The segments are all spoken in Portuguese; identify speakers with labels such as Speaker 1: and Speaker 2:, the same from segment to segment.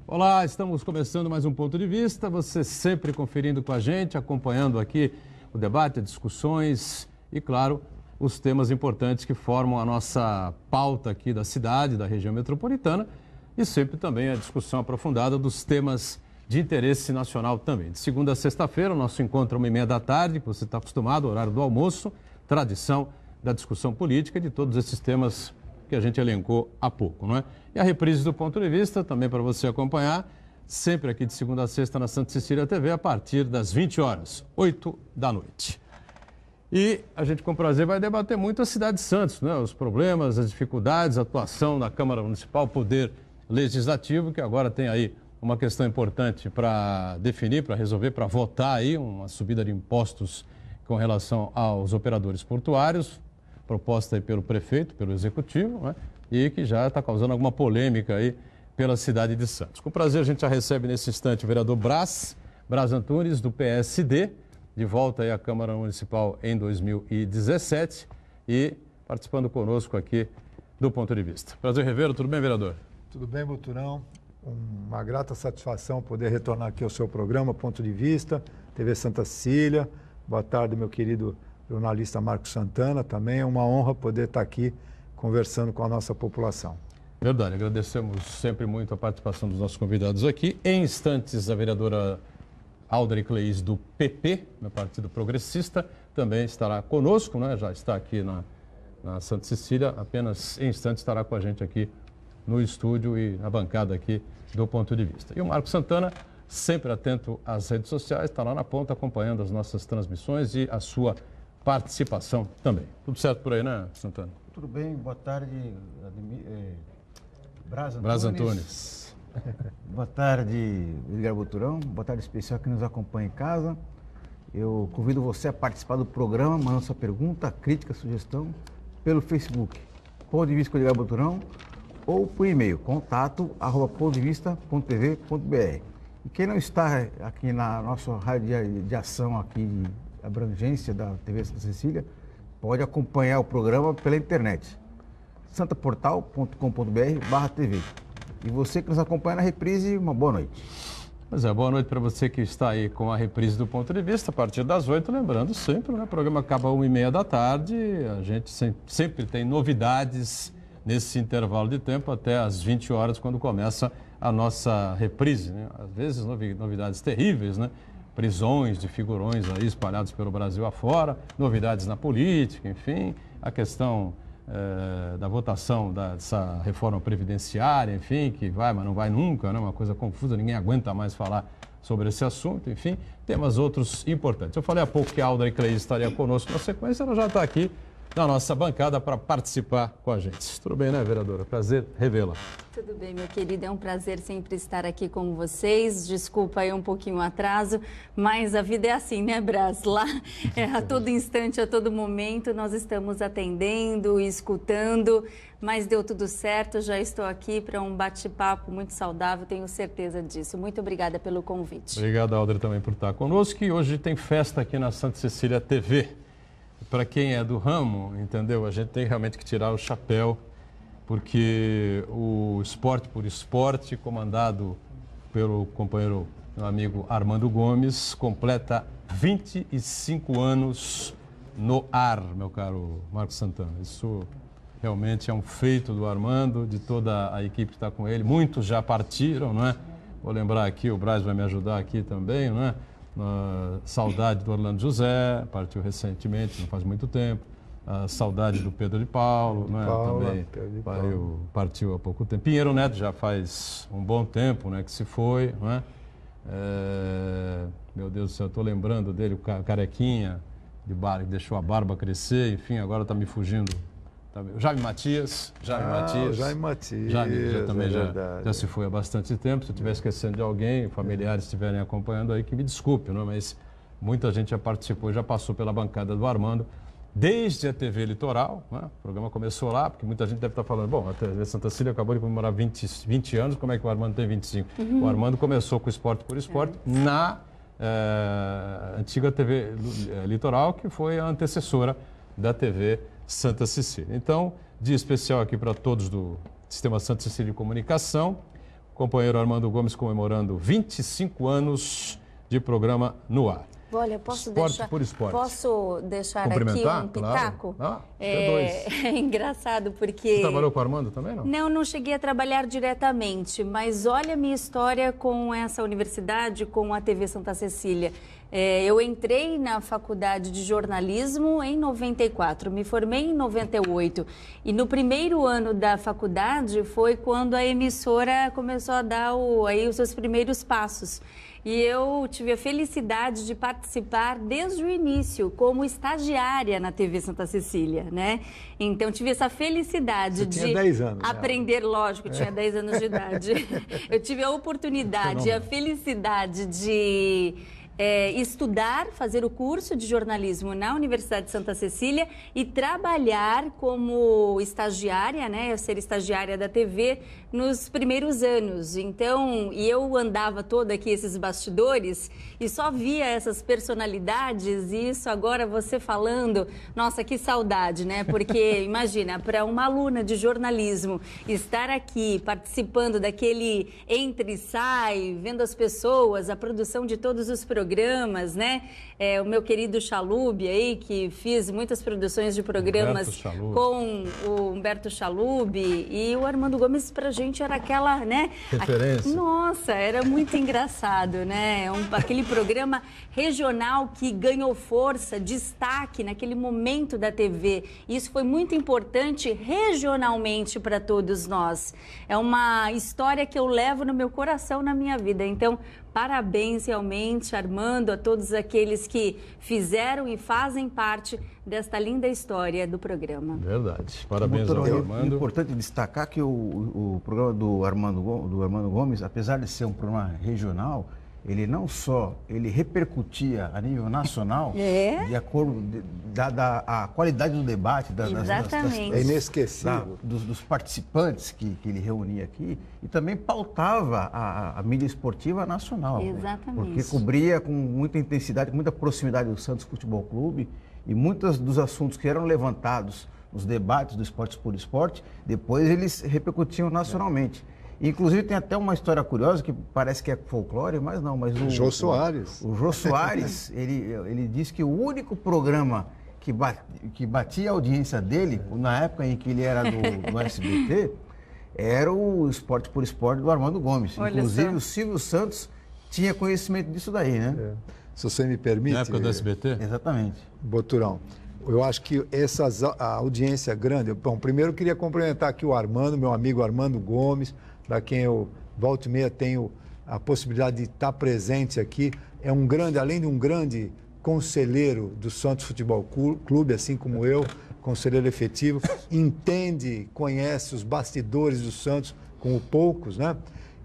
Speaker 1: Olá, estamos começando mais um Ponto de Vista, você sempre conferindo com a gente, acompanhando aqui o debate, as discussões e, claro, os temas importantes que formam a nossa pauta aqui da cidade, da região metropolitana e sempre também a discussão aprofundada dos temas de interesse nacional também. De segunda a sexta-feira, o nosso encontro é 1h30 da tarde, que você está acostumado, horário do almoço, tradição da discussão política e de todos esses temas que a gente elencou há pouco, não é? E a reprise do Ponto de Vista, também para você acompanhar, sempre aqui de segunda a sexta na Santa Cecília TV, a partir das 20 horas, 8 da noite. E a gente, com prazer, vai debater muito a cidade de Santos, né? Os problemas, as dificuldades, a atuação da Câmara Municipal, Poder Legislativo, que agora tem aí uma questão importante para definir, para resolver, para votar aí, uma subida de impostos com relação aos operadores portuários, proposta aí pelo prefeito, pelo executivo, né? E que já está causando alguma polêmica aí pela cidade de Santos. Com prazer, a gente já recebe nesse instante o vereador Braz Antunes, do PSD, de volta aí à Câmara Municipal em 2017 e participando conosco aqui do Ponto de Vista. Prazer revê-lo, tudo bem, vereador?
Speaker 2: Tudo bem, Boturão? Uma grata satisfação poder retornar aqui ao seu programa, Ponto de Vista, TV Santa Cecília. Boa tarde, meu querido jornalista Marcos Santana. Também é uma honra poder estar aqui conversando com a nossa população.
Speaker 1: Verdade, agradecemos sempre muito a participação dos nossos convidados aqui. Em instantes, a vereadora Aldre Cleis, do PP, no Partido Progressista, também estará conosco, né? Já está aqui na Santa Cecília, apenas em instantes estará com a gente aqui no estúdio e na bancada aqui do Ponto de Vista. E o Marcos Santana, sempre atento às redes sociais, está lá na ponta acompanhando as nossas transmissões e a sua participação também. Tudo certo por aí, né, Santana?
Speaker 3: Tudo bem, boa tarde,
Speaker 1: Braz Antunes.
Speaker 3: Boa tarde, Edgar Boturão. Boa tarde especial que nos acompanha em casa. Eu convido você a participar do programa, mandando sua pergunta, crítica, sugestão pelo Facebook, Ponto de Vista com Edgar Boturão, ou por e-mail, contato@pontodevista.tv.br. E quem não está aqui na nossa rádio de ação aqui de abrangência da TV Santa Cecília, pode acompanhar o programa pela internet, santaportal.com.br/TV. E você que nos acompanha na reprise, uma boa noite.
Speaker 1: Pois é, boa noite para você que está aí com a reprise do Ponto de Vista, a partir das 8, lembrando sempre, né? O programa acaba 1h30 da tarde, a gente sempre tem novidades nesse intervalo de tempo até às 20 horas, quando começa a nossa reprise, né? Às vezes novidades terríveis, né? Prisões de figurões aí espalhados pelo Brasil afora, novidades na política, enfim, a questão da votação dessa reforma previdenciária, enfim, que vai, mas não vai nunca, né? Uma coisa confusa, ninguém aguenta mais falar sobre esse assunto, enfim, temas outros importantes. Eu falei há pouco que a Aldre Cleis estaria conosco na sequência, ela já está aqui na nossa bancada para participar com a gente. Tudo bem, né, vereadora? Prazer revê-la.
Speaker 4: Tudo bem, meu querido. É um prazer sempre estar aqui com vocês. Desculpa aí um pouquinho o atraso, mas a vida é assim, né, Braz? Lá, a todo instante, a todo momento, nós estamos atendendo e escutando, mas deu tudo certo. Já estou aqui para um bate-papo muito saudável, tenho certeza disso. Muito obrigada pelo convite.
Speaker 1: Obrigado, Aldre, também por estar conosco. E hoje tem festa aqui na Santa Cecília TV. Para quem é do ramo, entendeu? A gente tem realmente que tirar o chapéu, porque o Esporte por Esporte, comandado pelo companheiro, meu amigo Armando Gomes, completa 25 anos no ar, meu caro Marcos Santana. Isso realmente é um feito do Armando, de toda a equipe que está com ele. Muitos já partiram, não é? Vou lembrar aqui, o Braz vai me ajudar aqui também, não é? Saudade do Orlando José, partiu recentemente, não faz muito tempo. A saudade do Pedro de Paulo, né? Também partiu há pouco tempo. Pinheiro Neto já faz um bom tempo, né, que se foi, não é? Meu Deus do céu, estou lembrando dele, o carequinha, que deixou a barba crescer, enfim, agora está me fugindo. Jaime Matias.
Speaker 2: Jaime Matias,
Speaker 1: também já se foi há bastante tempo. Se eu estiver esquecendo de alguém, familiares estiverem acompanhando aí, que me desculpe, não? Mas muita gente já participou e já passou pela bancada do Armando, desde a TV Litoral, né? O programa começou lá, porque muita gente deve estar falando, bom, a TV Santa Cecília acabou de comemorar 20 anos, como é que o Armando tem 25? O Armando começou com o Esporte por Esporte na antiga TV Litoral, que foi a antecessora da TV Santa Cecília. Então, dia especial aqui para todos do Sistema Santa Cecília de Comunicação, companheiro Armando Gomes comemorando 25 anos de programa no ar.
Speaker 4: Olha, posso
Speaker 1: Esporte
Speaker 4: deixar,
Speaker 1: por esporte.
Speaker 4: posso deixar aqui
Speaker 1: Cumprimentar?
Speaker 4: um pitaco?
Speaker 1: Claro. Dois.
Speaker 4: É engraçado porque...
Speaker 1: Você trabalhou com o Armando também, não?
Speaker 4: Não cheguei a trabalhar diretamente, mas olha a minha história com essa universidade, com a TV Santa Cecília. Eu entrei na faculdade de jornalismo em 94, me formei em 98 e no primeiro ano da faculdade foi quando a emissora começou a dar os seus primeiros passos. E eu tive a felicidade de participar desde o início como estagiária na TV Santa Cecília, né? Então tive essa felicidade
Speaker 2: Você
Speaker 4: de
Speaker 2: tinha 10 anos,
Speaker 4: aprender, lógico, tinha 10 anos de idade. Eu tive a oportunidade, a felicidade de estudar, fazer o curso de jornalismo na Universidade de Santa Cecília e trabalhar como estagiária, né, ser estagiária da TV nos primeiros anos. Então, e eu andava toda aqui esses bastidores e só via essas personalidades e isso agora você falando, nossa, que saudade, né? Porque imagina, para uma aluna de jornalismo estar aqui participando daquele entre e sai, vendo as pessoas, a produção de todos os programas, né? O meu querido Chalub aí, que fiz muitas produções de programas com o Humberto Chalub e o Armando Gomes, pra gente era aquela, né?
Speaker 1: Referência.
Speaker 4: Nossa, era muito engraçado, né? Aquele programa regional que ganhou força, destaque naquele momento da TV. Isso foi muito importante regionalmente para todos nós. É uma história que eu levo no meu coração, na minha vida. Então, parabéns realmente, Armando, a todos aqueles que fizeram e fazem parte desta linda história do programa.
Speaker 1: Verdade. Parabéns ao Armando.
Speaker 3: É importante destacar que o programa do Armando Gomes, apesar de ser um programa regional, ele não só repercutia a nível nacional, de acordo da a qualidade do debate,
Speaker 4: Exatamente.
Speaker 2: É inesquecível.
Speaker 3: Dos participantes que ele reunia aqui, e também pautava a mídia esportiva nacional.
Speaker 4: Exatamente.
Speaker 3: Porque cobria com muita intensidade, com muita proximidade do Santos Futebol Clube, e muitos dos assuntos que eram levantados nos debates do Esporte por Esporte, depois eles repercutiam nacionalmente. Inclusive tem até uma história curiosa que parece que é folclore, mas não. Mas o
Speaker 2: Jô Soares.
Speaker 3: O Jô Soares, ele disse que o único programa que batia a audiência dele, na época em que ele era do SBT, era o Esporte por Esporte do Armando Gomes.
Speaker 4: Olha
Speaker 3: Inclusive
Speaker 4: só.
Speaker 3: O Silvio Santos tinha conhecimento disso daí, né?
Speaker 2: Se você me permite...
Speaker 1: Na época do SBT?
Speaker 3: Exatamente.
Speaker 2: Boturão, eu acho que a audiência grande... Bom, primeiro eu queria cumprimentar aqui o Armando, meu amigo Armando Gomes, para quem eu, volta e meia, tenho a possibilidade de estar presente aqui. É um grande, além de um grande conselheiro do Santos Futebol Clube, assim como eu, conselheiro efetivo, entende, conhece os bastidores do Santos como poucos, né?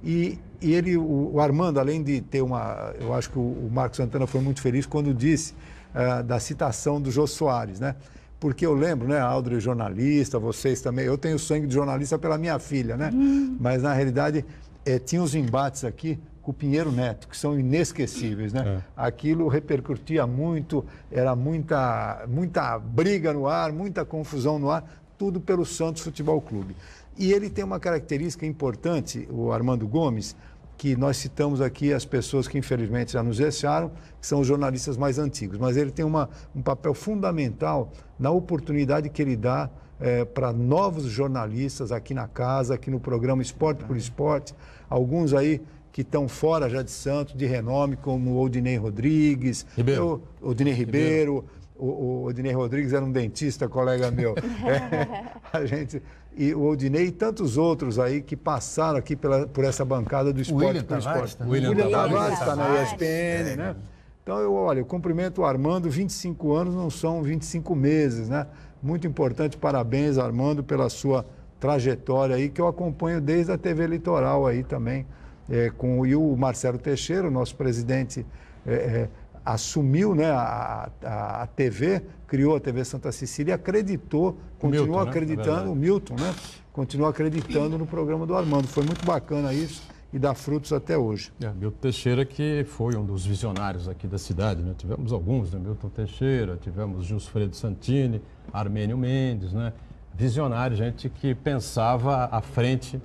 Speaker 2: E ele, o Armando, além de ter uma... Eu acho que o Marcos Santana foi muito feliz quando disse da citação do Jô Soares, né? Porque eu lembro, né, a Aldre é jornalista, vocês também, eu tenho sangue de jornalista pela minha filha, né? Mas, na realidade, tinha os embates aqui com o Pinheiro Neto, que são inesquecíveis, né? Aquilo repercutia muito, era muita briga no ar, muita confusão no ar, tudo pelo Santos Futebol Clube. E ele tem uma característica importante, o Armando Gomes, que nós citamos aqui as pessoas que infelizmente já nos deixaram, que são os jornalistas mais antigos. Mas ele tem um papel fundamental na oportunidade que ele dá para novos jornalistas aqui na casa, aqui no programa Esporte por Esporte. Alguns aí que estão fora já de Santos, de renome, como o Odinei Rodrigues, Odinei Ribeiro. O Odinei Rodrigues era um dentista, colega meu. E o Odinei e tantos outros aí que passaram aqui por essa bancada do Esporte por Esporte.
Speaker 1: William
Speaker 2: Tavares está na ESPN, né? Então, eu cumprimento o Armando, 25 anos não são 25 meses, né? Muito importante, parabéns, Armando, pela sua trajetória aí, que eu acompanho desde a TV Litoral aí também, e o Marcelo Teixeira, o nosso presidente, assumiu, né, a TV, criou a TV Santa Cecília e acreditou, continua acreditando, o Milton, né? Continua acreditando no programa do Armando. Foi muito bacana isso e dá frutos até hoje.
Speaker 1: Milton Teixeira, que foi um dos visionários aqui da cidade, né? Tivemos alguns, né? Milton Teixeira, tivemos Gilsfredo Santini, Armênio Mendes, né? Visionário, gente que pensava à frente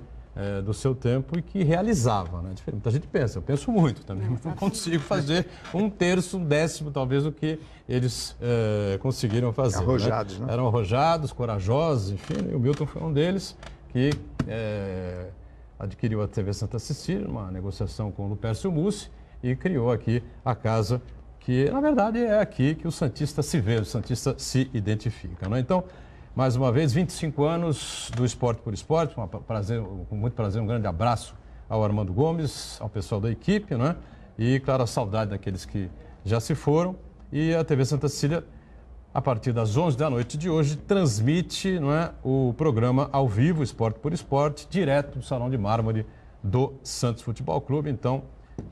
Speaker 1: do seu tempo e que realizava, né? Muita gente pensa, eu penso muito também, mas não consigo fazer 1/3, 1/10 talvez do que eles conseguiram fazer.
Speaker 2: Arrojados, né?
Speaker 1: Eram arrojados, corajosos, enfim, e o Milton foi um deles que adquiriu a TV Santa Cecília, uma negociação com o Lupércio Mussi, e criou aqui a casa que, na verdade, é aqui que o santista se vê, o santista se identifica, né? Então, mais uma vez, 25 anos do Esporte por Esporte, com muito prazer, um grande abraço ao Armando Gomes, ao pessoal da equipe, né? E, claro, a saudade daqueles que já se foram. E a TV Santa Cecília, a partir das 11 da noite de hoje, transmite, não é, o programa ao vivo, Esporte por Esporte, direto do Salão de Mármore do Santos Futebol Clube. Então,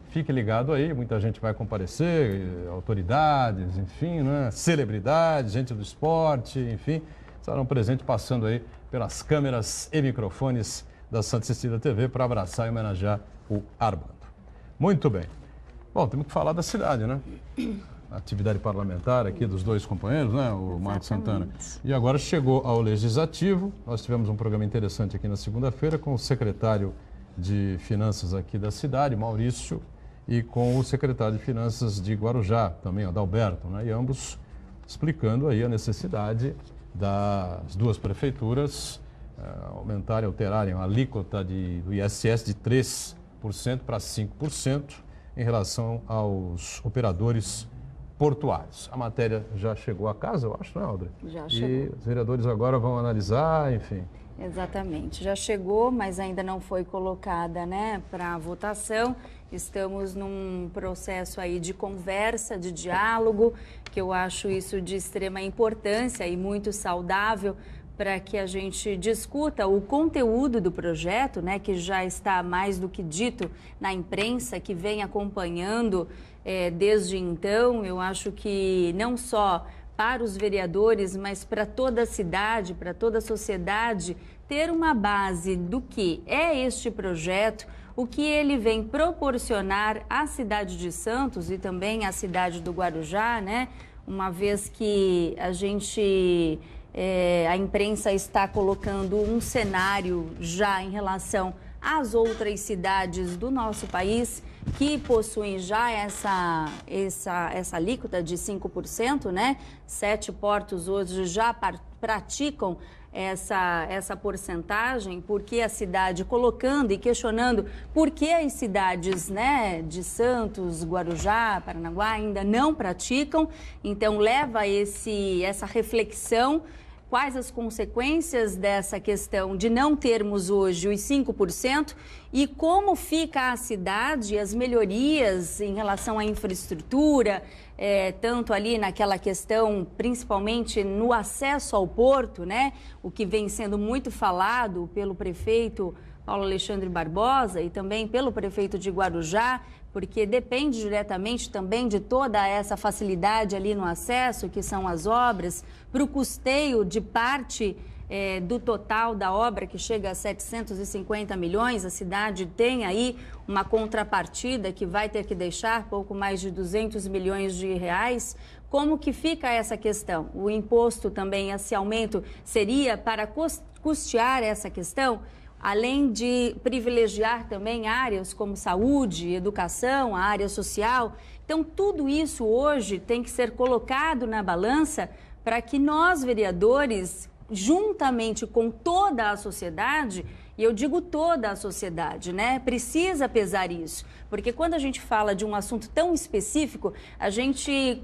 Speaker 1: fique ligado aí, muita gente vai comparecer, autoridades, enfim, né? Celebridades, gente do esporte, enfim, estarão presentes passando aí pelas câmeras e microfones da Santa Cecília TV para abraçar e homenagear o Armando. Muito bem. Bom, temos que falar da cidade, né? A atividade parlamentar aqui dos dois companheiros, né? O Marcos Santana. E agora chegou ao Legislativo. Nós tivemos um programa interessante aqui na segunda-feira com o secretário de Finanças aqui da cidade, Maurício, e com o secretário de Finanças de Guarujá, também, Adalberto, né? E ambos explicando aí a necessidade das duas prefeituras aumentarem, alterarem a alíquota do ISS de 3% para 5% em relação aos operadores portuários. A matéria já chegou a casa, eu acho, não é, Audrey?
Speaker 4: Já chegou.
Speaker 1: E os vereadores agora vão analisar, enfim.
Speaker 4: Exatamente, já chegou, mas ainda não foi colocada, né, para votação. Estamos num processo aí de conversa, de diálogo, que eu acho isso de extrema importância e muito saudável para que a gente discuta o conteúdo do projeto, né, que já está mais do que dito na imprensa, que vem acompanhando desde então. Eu acho que não só para os vereadores, mas para toda a cidade, para toda a sociedade, ter uma base do que é este projeto, o que ele vem proporcionar à cidade de Santos e também à cidade do Guarujá, né? Uma vez que a imprensa está colocando um cenário já em relação às outras cidades do nosso país que possuem já essa alíquota de 5%, né? 7 portos hoje já praticam essa porcentagem, porque a cidade colocando e questionando por que as cidades, né, de Santos, Guarujá, Paranaguá ainda não praticam. Então leva essa reflexão. Quais as consequências dessa questão de não termos hoje os 5% e como fica a cidade, as melhorias em relação à infraestrutura, tanto ali naquela questão, principalmente no acesso ao porto, né? O que vem sendo muito falado pelo prefeito Paulo Alexandre Barbosa e também pelo prefeito de Guarujá, porque depende diretamente também de toda essa facilidade ali no acesso, que são as obras, para o custeio de parte do total da obra, que chega a 750 milhões, a cidade tem aí uma contrapartida que vai ter que deixar pouco mais de 200 milhões de reais. Como que fica essa questão? O imposto também, esse aumento, seria para custear essa questão? Além de privilegiar também áreas como saúde, educação, a área social. Então, tudo isso hoje tem que ser colocado na balança para que nós, vereadores, juntamente com toda a sociedade, e eu digo toda a sociedade, né? Precisa pesar isso, porque quando a gente fala de um assunto tão específico, a gente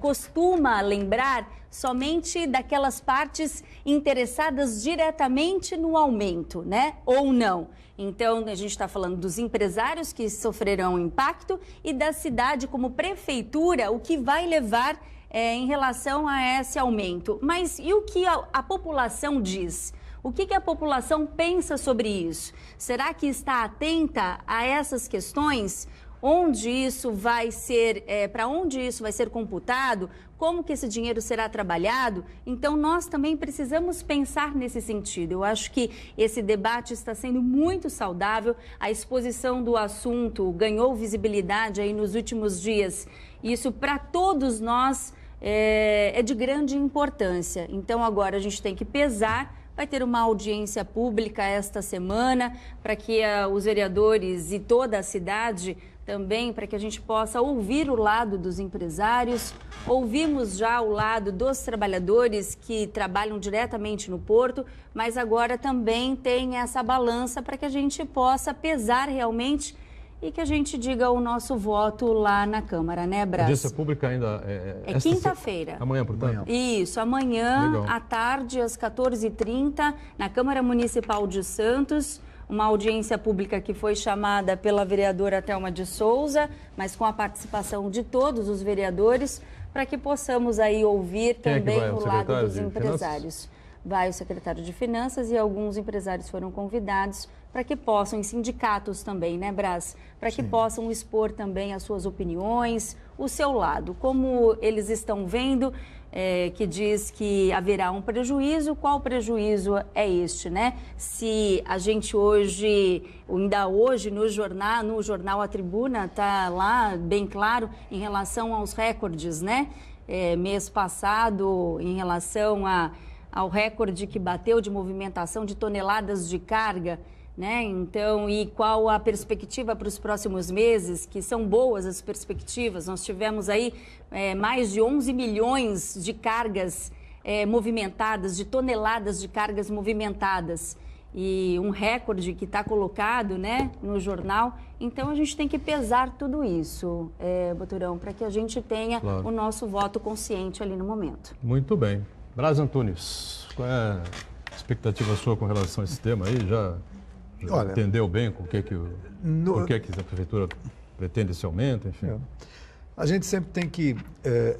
Speaker 4: costuma lembrar somente daquelas partes interessadas diretamente no aumento, né? Ou não. Então, a gente está falando dos empresários que sofrerão impacto e da cidade como prefeitura, o que vai levar em relação a esse aumento. Mas e o que a população diz? O que a população pensa sobre isso? Será que está atenta a essas questões? Onde isso vai ser, para onde isso vai ser computado? Como que esse dinheiro será trabalhado? Então, nós também precisamos pensar nesse sentido. Eu acho que esse debate está sendo muito saudável. A exposição do assunto ganhou visibilidade aí nos últimos dias. Isso, para todos nós, é de grande importância. Então, agora a gente tem que pesar vai ter uma audiência pública esta semana para que os vereadores e toda a cidade também, para que a gente possa ouvir o lado dos empresários. Ouvimos já o lado dos trabalhadores que trabalham diretamente no porto, mas agora também tem essa balança para que a gente possa pesar realmente e que a gente diga o nosso voto lá na Câmara, né, Brás?
Speaker 1: A audiência pública ainda
Speaker 4: é quinta-feira.
Speaker 1: Amanhã, portanto?
Speaker 4: Isso, amanhã,
Speaker 1: Legal.
Speaker 4: à tarde, às 14h30, na Câmara Municipal de Santos, uma audiência pública que foi chamada pela vereadora Thelma de Souza, mas com a participação de todos os vereadores, para que possamos aí ouvir também o lado dos empresários. Vai o secretário de Finanças e alguns empresários foram convidados para que possam, e sindicatos também, né, Brás? Para que possam expor também as suas opiniões, o seu lado, como eles estão vendo, que diz que haverá um prejuízo. Qual prejuízo é este, né? Se a gente hoje, ainda hoje no jornal A Tribuna, está lá bem claro em relação aos recordes, né? Mês passado, em relação ao recorde que bateu de movimentação de toneladas de carga, né? Então, e qual a perspectiva para os próximos meses, que são boas as perspectivas. Nós tivemos aí mais de 11 milhões de cargas movimentadas, de toneladas de cargas movimentadas. E um recorde que está colocado, né, no jornal. Então, a gente tem que pesar tudo isso, Boturão, para que a gente tenha o nosso voto consciente ali no momento.
Speaker 1: Muito bem. Brás Antunes, qual é a expectativa sua com relação a esse tema aí? Já entendeu bem por que a Prefeitura pretende esse aumento, enfim?
Speaker 2: A gente sempre tem que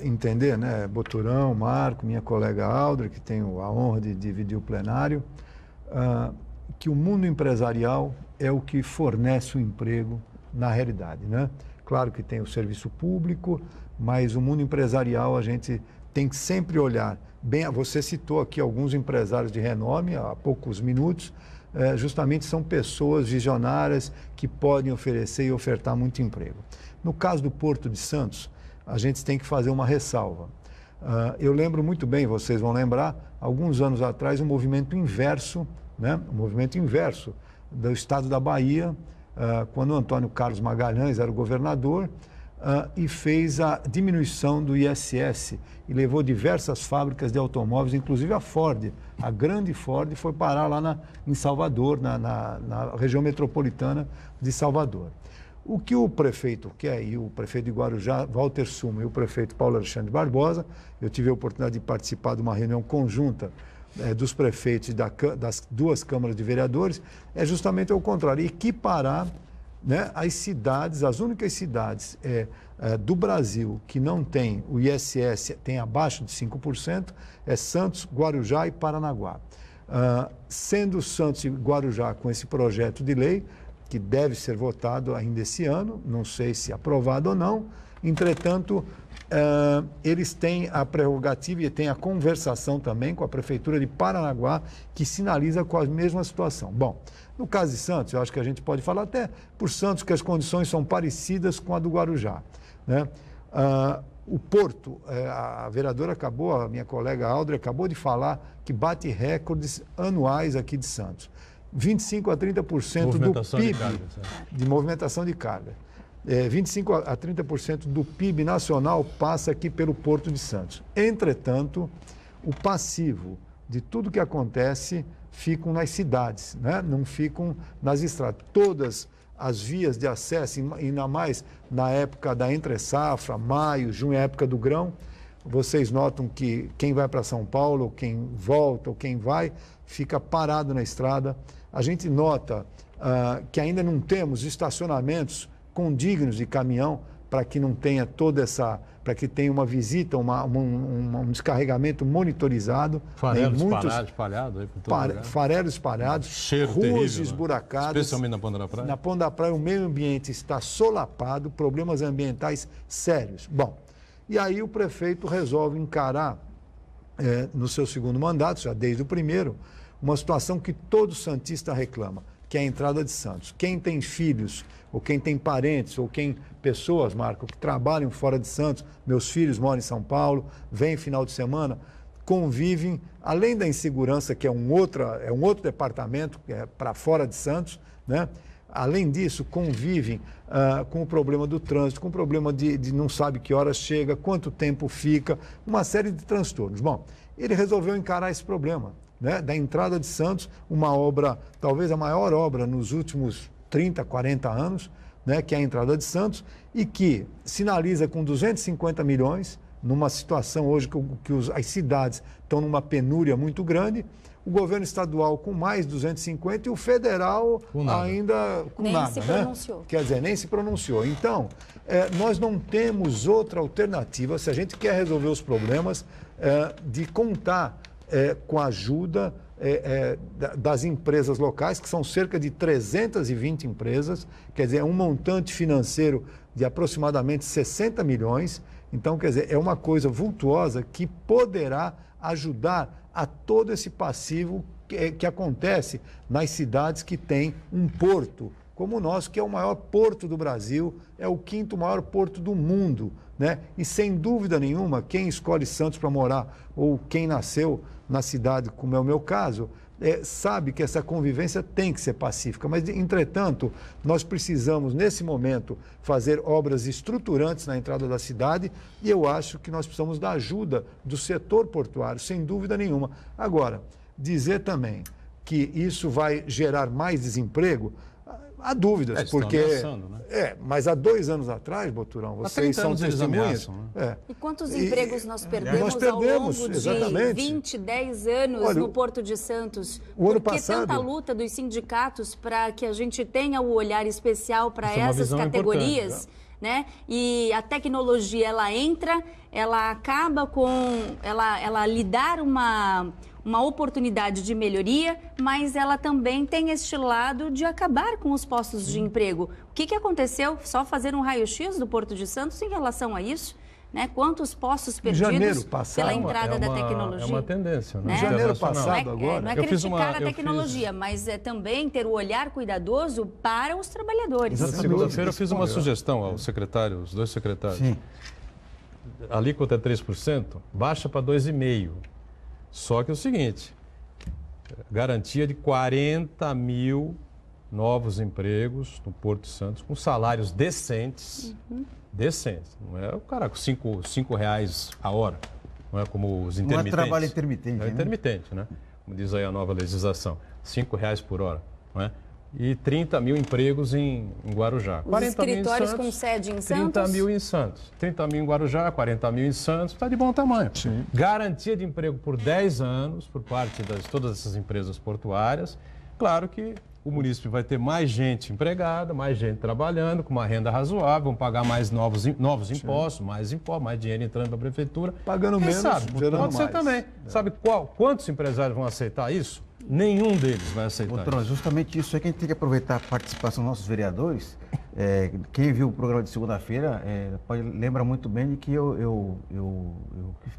Speaker 2: entender, né, Boturão, Marco, minha colega Aldra, que tenho a honra de dividir o plenário, que o mundo empresarial é o que fornece o emprego na realidade, né? Claro que tem o serviço público, mas o mundo empresarial a gente tem que sempre olhar bem. Você citou aqui alguns empresários de renome há poucos minutos, justamente são pessoas visionárias que podem oferecer e ofertar muito emprego. No caso do Porto de Santos, a gente tem que fazer uma ressalva. Eu lembro muito bem, vocês vão lembrar, alguns anos atrás, um movimento inverso, né? Um movimento inverso do estado da Bahia, quando o Antônio Carlos Magalhães era o governador, e fez a diminuição do ISS e levou diversas fábricas de automóveis, inclusive a Ford, a grande Ford, foi parar lá em Salvador, na região metropolitana de Salvador. O que o prefeito quer, e o prefeito de Guarujá, Walter Suma, e o prefeito Paulo Alexandre Barbosa, eu tive a oportunidade de participar de uma reunião conjunta dos prefeitos das duas câmaras de vereadores, é justamente o contrário, equiparar, né, as cidades, as únicas cidades do Brasil que não tem o ISS, tem abaixo de 5%, é Santos, Guarujá e Paranaguá. Sendo Santos e Guarujá com esse projeto de lei, que deve ser votado ainda esse ano, não sei se aprovado ou não, entretanto, eles têm a prerrogativa e têm a conversação também com a Prefeitura de Paranaguá, que sinaliza com a mesma situação. Bom, no caso de Santos, eu acho que a gente pode falar até por Santos que as condições são parecidas com a do Guarujá, né? O Porto, a vereadora a minha colega Aldra acabou de falar que bate recordes anuais aqui de Santos. 25% a 30% do PIB de movimentação de carga. 25% a 30% do PIB nacional passa aqui pelo Porto de Santos. Entretanto, o passivo de tudo que acontece ficam nas cidades, né? Não ficam nas estradas. Todas as vias de acesso, ainda mais na época da entre-safra, maio, junho, época do grão, vocês notam que quem vai para São Paulo, ou quem volta, ou quem vai, fica parado na estrada. A gente nota que ainda não temos estacionamentos condignos de caminhão para que não tenha toda essa, para que tenha uma visita, um descarregamento monitorizado.
Speaker 1: Farelos espalhados aí por todo lugar.
Speaker 2: Farelos espalhados,
Speaker 1: cheiro
Speaker 2: ruas
Speaker 1: terrível,
Speaker 2: esburacadas.
Speaker 1: Especialmente na Ponta da Praia.
Speaker 2: Na Ponta da Praia o meio ambiente está solapado, problemas ambientais sérios. Bom, e aí o prefeito resolve encarar, no seu segundo mandato, já desde o primeiro, uma situação que todo santista reclama, que é a entrada de Santos. Quem tem filhos, ou quem tem parentes, ou pessoas, Marco, que trabalham fora de Santos, meus filhos moram em São Paulo, vêm final de semana, convivem, além da insegurança, que é um outro departamento, que é para fora de Santos, né? Além disso, convivem com o problema do trânsito, com o problema de não sabe que horas chega, quanto tempo fica, uma série de transtornos. Bom, ele resolveu encarar esse problema, né? Da entrada de Santos, uma obra, talvez a maior obra nos últimos 30, 40 anos, né? Que é a entrada de Santos, e que sinaliza com 250 milhões, numa situação hoje que as cidades estão numa penúria muito grande, o governo estadual com mais 250 e o federal ainda com
Speaker 4: nem
Speaker 2: nada.
Speaker 4: Se
Speaker 2: né?
Speaker 4: pronunciou.
Speaker 2: Quer dizer, nem se pronunciou. Então, nós não temos outra alternativa, se a gente quer resolver os problemas, de contar com a ajuda das empresas locais, que são cerca de 320 empresas, quer dizer, é um montante financeiro de aproximadamente 60 milhões. Então, quer dizer, é uma coisa vultuosa que poderá ajudar a todo esse passivo que acontece nas cidades que têm um porto, como o nosso, que é o maior porto do Brasil, é o 5º maior porto do mundo, né? E sem dúvida nenhuma, quem escolhe Santos para morar, ou quem nasceu na cidade, como é o meu caso, sabe que essa convivência tem que ser pacífica, mas, entretanto, nós precisamos, nesse momento, fazer obras estruturantes na entrada da cidade e eu acho que nós precisamos da ajuda do setor portuário, sem dúvida nenhuma. Agora, dizer também que isso vai gerar mais desemprego, há dúvidas, porque... Né? Mas há 2 anos atrás, Boturão, vocês são testemunhas.
Speaker 4: Né? E quantos empregos nós perdemos ao longo de 20, 10 anos. Olha, no Porto de Santos? Porque tanta luta dos sindicatos para que a gente tenha o olhar especial para essas categorias, né? E a tecnologia, ela entra, ela acaba com... Ela lhe dá uma oportunidade de melhoria, mas ela também tem este lado de acabar com os postos de emprego. O que aconteceu? Só fazer um raio-x do Porto de Santos em relação a isso? Né? Quantos postos perdidos pela entrada da tecnologia?
Speaker 1: É uma tendência. Né?
Speaker 2: Em janeiro passado, agora...
Speaker 4: Não é criticar a tecnologia, mas é também ter o olhar cuidadoso para os trabalhadores.
Speaker 1: Na segunda-feira eu fiz uma sugestão ao secretário, os 2 secretários.
Speaker 3: Sim.
Speaker 1: A alíquota é 3%, baixa para 2,5%. Só que é o seguinte, garantia de 40 mil novos empregos no Porto de Santos, com salários decentes, decentes. Não é o cara com cinco reais a hora, não é como os intermitentes.
Speaker 3: Não é trabalho intermitente.
Speaker 1: É intermitente, né? Como diz aí a nova legislação, 5 reais por hora, não é? E 30 mil empregos em Guarujá.
Speaker 4: Os escritórios com sede em Santos?
Speaker 1: 30 mil em Santos. 30 mil em Guarujá, 40 mil em Santos. Está de bom tamanho.
Speaker 2: Sim.
Speaker 1: Garantia de emprego por 10 anos por parte de todas essas empresas portuárias. Claro que o município vai ter mais gente empregada, mais gente trabalhando, com uma renda razoável, vão pagar mais novos impostos, mais dinheiro entrando para a prefeitura.
Speaker 2: Pagando menos,
Speaker 1: sabe,
Speaker 2: gerando
Speaker 1: pode ser
Speaker 2: mais.
Speaker 1: Também. Sabe quantos empresários vão aceitar isso? Nenhum deles vai aceitar.
Speaker 3: Doutor, justamente isso é que a gente tem que aproveitar a participação dos nossos vereadores. Quem viu o programa de segunda-feira lembra muito bem de que eu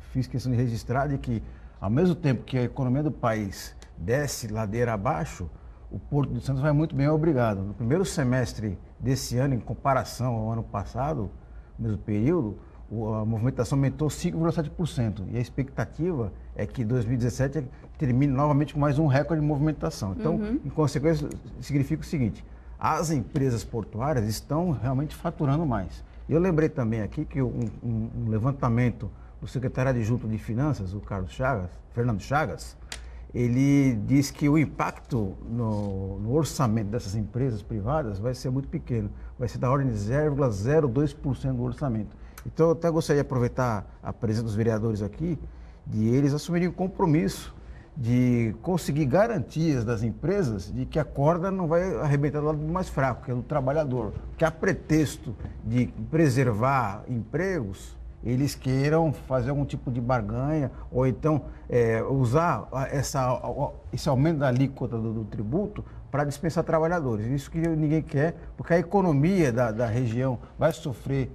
Speaker 3: fiz questão de registrar de que, ao mesmo tempo que a economia do país desce ladeira abaixo, o Porto de Santos vai muito bem, obrigado. No primeiro semestre desse ano, em comparação ao ano passado, no mesmo período, a movimentação aumentou 5,7%. E a expectativa é que 2017 termine novamente com mais um recorde de movimentação. Então, em consequência, significa o seguinte: as empresas portuárias estão realmente faturando mais. Eu lembrei também aqui que um levantamento do secretário adjunto de Finanças, o Fernando Chagas, ele diz que o impacto no orçamento dessas empresas privadas vai ser muito pequeno, vai ser da ordem de 0,02% do orçamento. Então, eu até gostaria de aproveitar a presença dos vereadores aqui, de eles assumirem o compromisso de conseguir garantias das empresas de que a corda não vai arrebentar do lado mais fraco, que é do trabalhador. Que a pretexto de preservar empregos, eles queiram fazer algum tipo de barganha ou então usar esse aumento da alíquota do tributo para dispensar trabalhadores. Isso que ninguém quer, porque a economia da região vai sofrer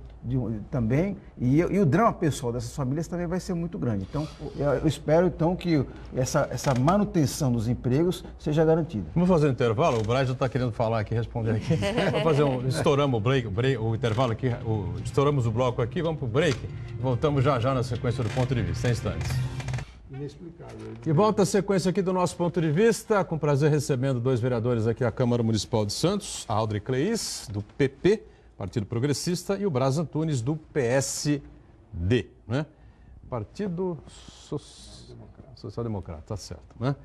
Speaker 3: também e o drama pessoal dessas famílias também vai ser muito grande. Então, eu espero então que essa manutenção dos empregos seja garantida.
Speaker 1: Vamos fazer um intervalo? O Braz já está querendo falar aqui, responder aqui. Vamos fazer estouramos o intervalo aqui, estouramos o bloco aqui, vamos para o break. Voltamos já na sequência do Ponto de Vista, em instantes.
Speaker 2: Inexplicável.
Speaker 1: E volta a sequência aqui do nosso ponto de vista, com prazer recebendo dois vereadores aqui à Câmara Municipal de Santos, a Audrey Cleis, do PP, Partido Progressista, e o Braz Antunes, do PSD, né? Partido Social Democrata, tá certo, né?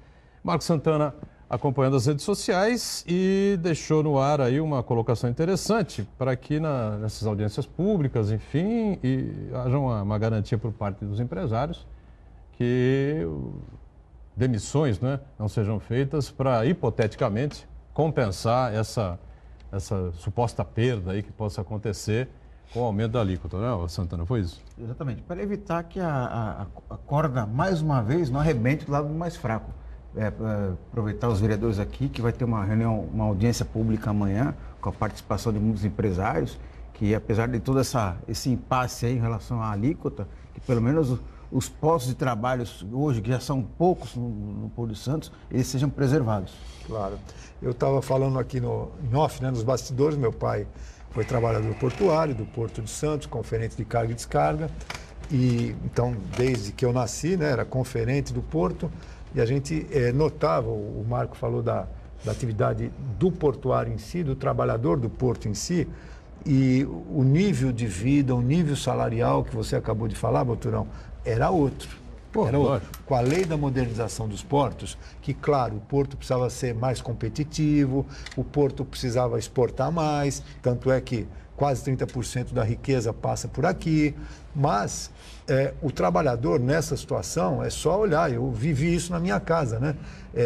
Speaker 1: Marco Santana acompanhando as redes sociais e deixou no ar aí uma colocação interessante para que nessas audiências públicas, enfim, haja uma garantia por parte dos empresários que demissões, né, não sejam feitas para, hipoteticamente, compensar essa suposta perda aí que possa acontecer com o aumento da alíquota, né, Santana? Foi isso?
Speaker 3: Exatamente, para evitar que a corda, mais uma vez, não arrebente do lado mais fraco. Aproveitar os vereadores aqui, que vai ter uma reunião, uma audiência pública amanhã, com a participação de muitos empresários, que apesar de todo esse impasse aí em relação à alíquota, que pelo menos os postos de trabalho hoje, que já são poucos no Porto de Santos, eles sejam preservados.
Speaker 2: Claro. Eu estava falando aqui em off, né, nos bastidores, meu pai foi trabalhador portuário do Porto de Santos, conferente de carga e descarga, e então, desde que eu nasci, né, era conferente do Porto, e a gente notava, o Marco falou da atividade do portuário em si, do trabalhador do Porto em si, e o nível de vida, o nível salarial que você acabou de falar, Boturão, era outro. Era outro. Com a lei da modernização dos portos, que, claro, o porto precisava ser mais competitivo, o porto precisava exportar mais, tanto é que quase 30% da riqueza passa por aqui, mas o trabalhador nessa situação, é só olhar, eu vivi isso na minha casa, né?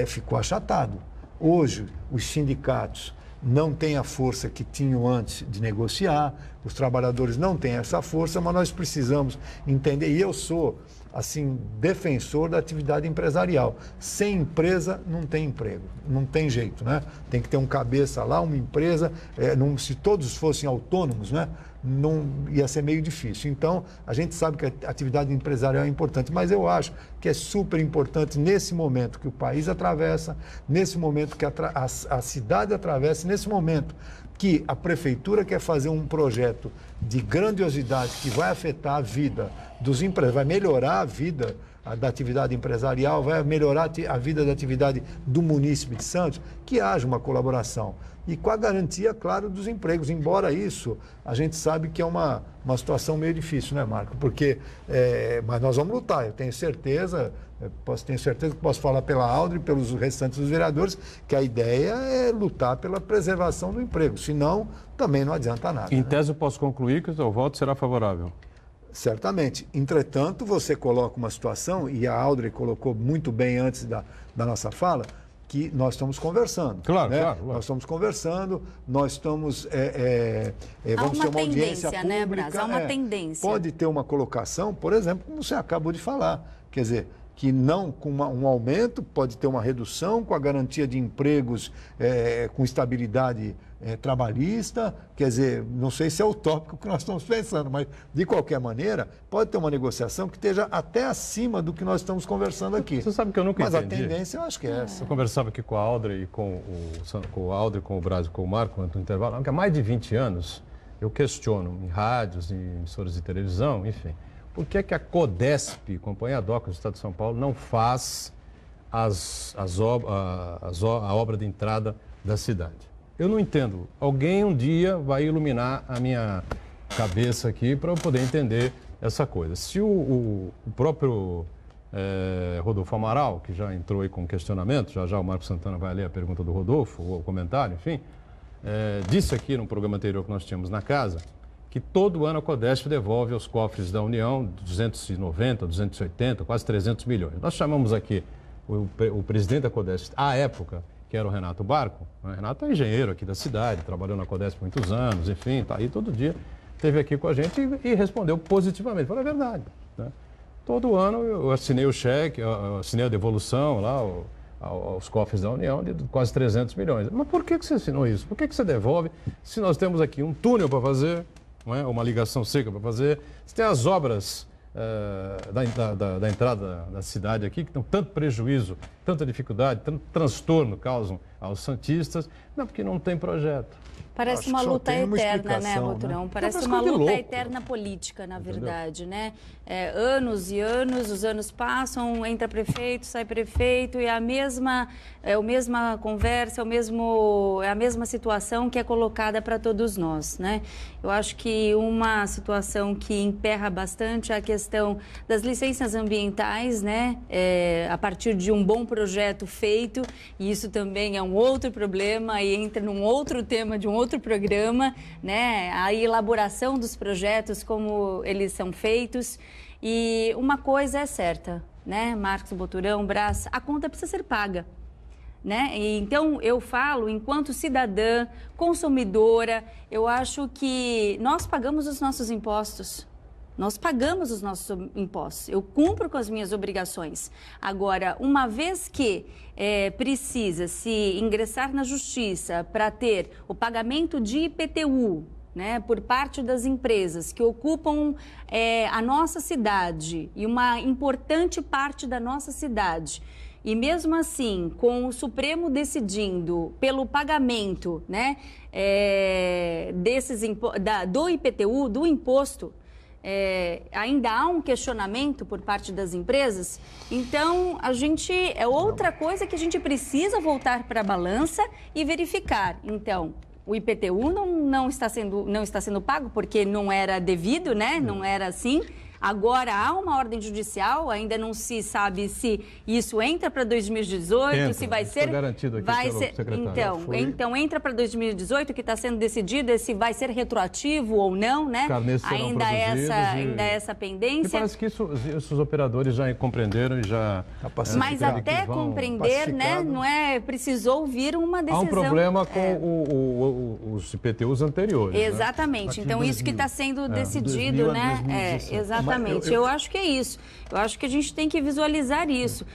Speaker 2: Ficou achatado. Hoje, os sindicatos não têm a força que tinham antes de negociar, os trabalhadores não têm essa força, mas nós precisamos entender, e eu sou, assim, defensor da atividade empresarial. Sem empresa, não tem emprego, não tem jeito, né? Tem que ter um cabeça lá, uma empresa, se todos fossem autônomos, né? Não ia ser meio difícil. Então, a gente sabe que a atividade empresarial é importante, mas eu acho que é super importante nesse momento que o país atravessa, nesse momento que a cidade atravessa, nesse momento que a prefeitura quer fazer um projeto de grandiosidade que vai afetar a vida dos empresários, vai melhorar a vida da atividade empresarial, vai melhorar a vida da atividade do munícipe de Santos, que haja uma colaboração. E com a garantia, claro, dos empregos. Embora isso, a gente sabe que é uma situação meio difícil, né, Marco? Porque, mas nós vamos lutar, eu tenho certeza que posso falar pela Audrey e pelos restantes dos vereadores, que a ideia é lutar pela preservação do emprego, senão também não adianta nada.
Speaker 1: Em tese, eu posso concluir que o seu voto será favorável.
Speaker 2: Certamente. Entretanto, você coloca uma situação, e a Audrey colocou muito bem antes da nossa fala, que nós estamos conversando.
Speaker 1: Claro,
Speaker 2: né?
Speaker 1: claro.
Speaker 2: Nós estamos conversando, nós estamos...
Speaker 4: vamos ter uma
Speaker 2: audiência
Speaker 4: tendência,
Speaker 2: pública.
Speaker 4: né, Braz? Há uma tendência.
Speaker 2: Pode ter uma colocação, por exemplo, como você acabou de falar. Quer dizer, que não com um aumento, pode ter uma redução com a garantia de empregos com estabilidade trabalhista. Quer dizer, não sei se é utópico que nós estamos pensando, mas de qualquer maneira, pode ter uma negociação que esteja até acima do que nós estamos conversando aqui.
Speaker 1: Você sabe que eu nunca
Speaker 2: entendi. Mas a tendência eu acho que é essa.
Speaker 1: Eu conversava aqui com a Audrey e com o Braz e com o Marco no intervalo, há mais de 20 anos eu questiono em rádios, em emissoras de televisão, enfim, por que a CODESP, Companhia DOCA do Estado de São Paulo, não faz a obra de entrada da cidade? Eu não entendo. Alguém um dia vai iluminar a minha cabeça aqui para eu poder entender essa coisa. Se o próprio Rodolfo Amaral, que já entrou aí com questionamento, já o Marco Santana vai ler a pergunta do Rodolfo, ou o comentário, enfim, disse aqui no programa anterior que nós tínhamos na casa, que todo ano a CODESP devolve aos cofres da União 290, 280, quase 300 milhões. Nós chamamos aqui o presidente da CODESP, à época, que era o Renato Barco. O Renato é engenheiro aqui da cidade, trabalhou na CODESP por muitos anos, enfim, está aí todo dia, esteve aqui com a gente e respondeu positivamente. Falou a verdade, né? Todo ano eu assinei o cheque, assinei a devolução lá aos cofres da União de quase 300 milhões. Mas por que você assinou isso? Por que você devolve se nós temos aqui um túnel para fazer, não é? Uma ligação seca para fazer? Se tem as obras da entrada da cidade aqui, que dão tanto prejuízo tanta dificuldade, tanto transtorno causam aos santistas? Não, porque não tem projeto.
Speaker 4: Parece uma luta eterna, né, Boturão?
Speaker 1: Né?
Speaker 4: Parece uma luta eterna política, na verdade, né? Anos e anos, os anos passam, entra prefeito, sai prefeito, e é a mesma conversa, é a mesma situação que é colocada para todos nós, né? Eu acho que uma situação que emperra bastante é a questão das licenças ambientais, né? A partir de um bom projeto feito, e isso também é um outro problema, e entra num outro tema de um outro programa, né? A elaboração dos projetos, como eles são feitos. E uma coisa é certa, né, Marcos, Boturão, Brás, a conta precisa ser paga. Né? E, então, eu falo, enquanto cidadã, consumidora, eu acho que nós pagamos os nossos impostos. Nós pagamos os nossos impostos. Eu cumpro com as minhas obrigações. Agora, uma vez que precisa se ingressar na justiça para ter o pagamento de IPTU, né, por parte das empresas que ocupam a nossa cidade e uma importante parte da nossa cidade, e mesmo assim, com o Supremo decidindo pelo pagamento, né, do IPTU, do imposto, ainda há um questionamento por parte das empresas. Então, é outra coisa que a gente precisa voltar para a balança e verificar. Então, o IPTU não está sendo pago porque não era devido, né? Não era assim. Agora há uma ordem judicial, ainda não se sabe se isso entra para 2018, se vai ser...
Speaker 1: garantido aqui pelo secretário.
Speaker 4: Então entra para 2018, que está sendo decidido se vai ser retroativo ou não, né? Ainda essa pendência.
Speaker 1: E parece que os operadores já compreenderam e já...
Speaker 4: Mas até compreender, né? Não é... Precisou vir uma decisão.
Speaker 1: Há um problema com os IPTUs anteriores.
Speaker 4: Exatamente. Né? Então isso que está sendo decidido, né? Exatamente. Eu acho que é isso. Eu acho que a gente tem que visualizar isso.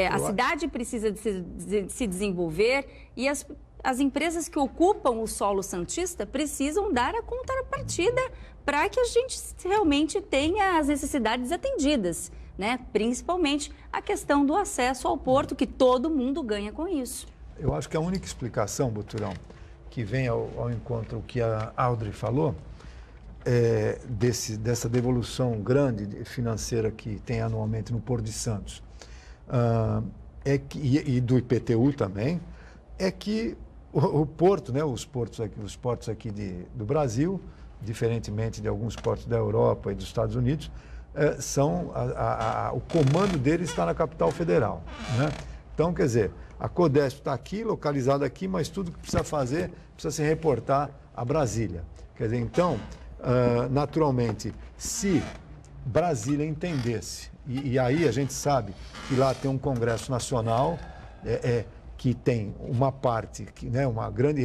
Speaker 4: A cidade precisa de se desenvolver e as empresas que ocupam o solo santista precisam dar a contrapartida para que a gente realmente tenha as necessidades atendidas, né? Principalmente a questão do acesso ao porto, que todo mundo ganha com isso.
Speaker 2: Eu acho que a única explicação, Boturão, que vem ao encontro do que a Audrey falou, dessa devolução grande financeira que tem anualmente no Porto de Santos, e do IPTU também, é que o porto, né, os portos aqui do Brasil, diferentemente de alguns portos da Europa e dos Estados Unidos, o comando deles está na capital federal, né? Então, quer dizer, a Codesp está aqui, localizada aqui, mas tudo que precisa fazer precisa se reportar a Brasília. Quer dizer, então, naturalmente, se Brasília entendesse, e aí a gente sabe que lá tem um Congresso Nacional que tem uma parte, né, uma grande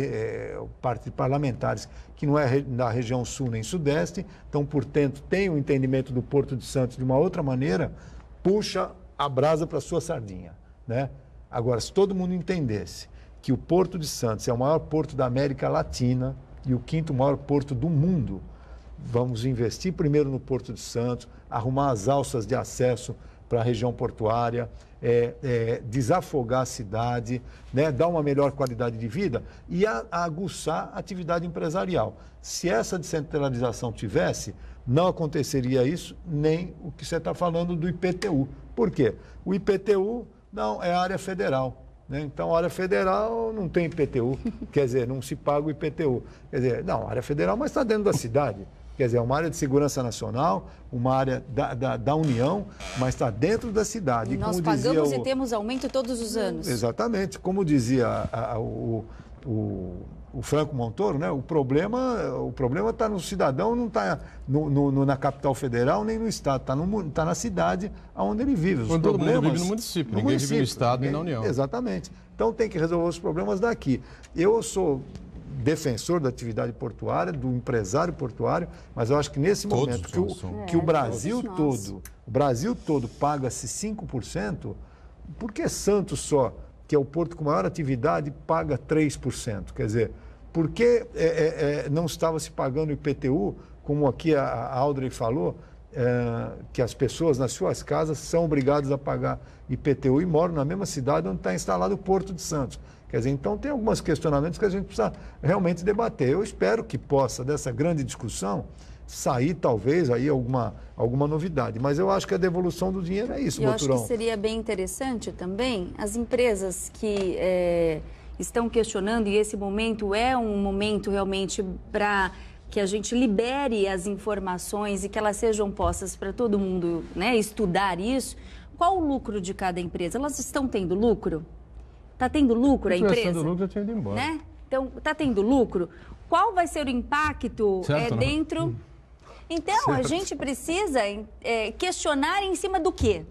Speaker 2: parte de parlamentares que não é da região sul nem sudeste, então, portanto, tem o entendimento do Porto de Santos de uma outra maneira, puxa a brasa para a sua sardinha, né? Agora, se todo mundo entendesse que o Porto de Santos é o maior porto da América Latina e o quinto maior porto do mundo, vamos investir primeiro no Porto de Santos, arrumar as alças de acesso para a região portuária, desafogar a cidade, né, dar uma melhor qualidade de vida e aguçar a atividade empresarial. Se essa descentralização tivesse, não aconteceria isso, nem o que você está falando do IPTU. Por quê? O IPTU não é área federal, né? Então, a área federal não tem IPTU, quer dizer, não se paga o IPTU. Quer dizer, não, área federal, mas está dentro da cidade. Quer dizer, é uma área de segurança nacional, uma área da União, mas está dentro da cidade.
Speaker 4: E nós pagamos e temos aumento todos os anos.
Speaker 2: Exatamente. Como dizia o Franco Montoro, né? O problema está no cidadão, não está na capital federal nem no estado, está na cidade onde ele vive.
Speaker 1: Quando todo mundo vive no município, ninguém vive no estado nem na União.
Speaker 2: Exatamente. Então tem que resolver os problemas daqui. Eu sou defensor da atividade portuária, do empresário portuário, mas eu acho que nesse momento que o Brasil todo paga-se 5%, por que Santos só, que é o porto com maior atividade, paga 3%? Quer dizer, por que não estava se pagando IPTU, como aqui a Audrey falou, que as pessoas nas suas casas são obrigadas a pagar IPTU e moram na mesma cidade onde está instalado o Porto de Santos. Quer dizer, então tem alguns questionamentos que a gente precisa realmente debater. Eu espero que possa, dessa grande discussão, sair talvez aí alguma novidade. Mas eu acho que a devolução do dinheiro é isso, Boturão.
Speaker 4: Eu acho que seria bem interessante também as empresas que estão questionando, e esse momento é um momento realmente para que a gente libere as informações e que elas sejam postas para todo mundo, né, estudar isso. Qual o lucro de cada empresa? Elas estão tendo lucro? Está tendo lucro a empresa?
Speaker 1: Tendo lucro, eu tinha ido embora.
Speaker 4: Né? Então, está tendo lucro? Qual vai ser o impacto dentro... Então, a gente precisa questionar em cima do quê?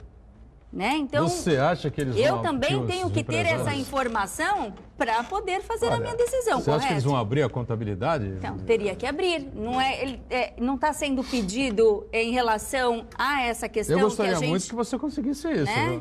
Speaker 4: Né? Então,
Speaker 1: você acha que eles vão...
Speaker 4: Eu também tenho que ter essa informação para poder fazer a minha decisão,
Speaker 1: Você acha que eles vão abrir a contabilidade?
Speaker 4: Então, teria que abrir. Não está sendo pedido em relação a essa questão.
Speaker 1: Eu gostaria
Speaker 4: que a gente,
Speaker 1: muito que você conseguisse isso.
Speaker 4: Né?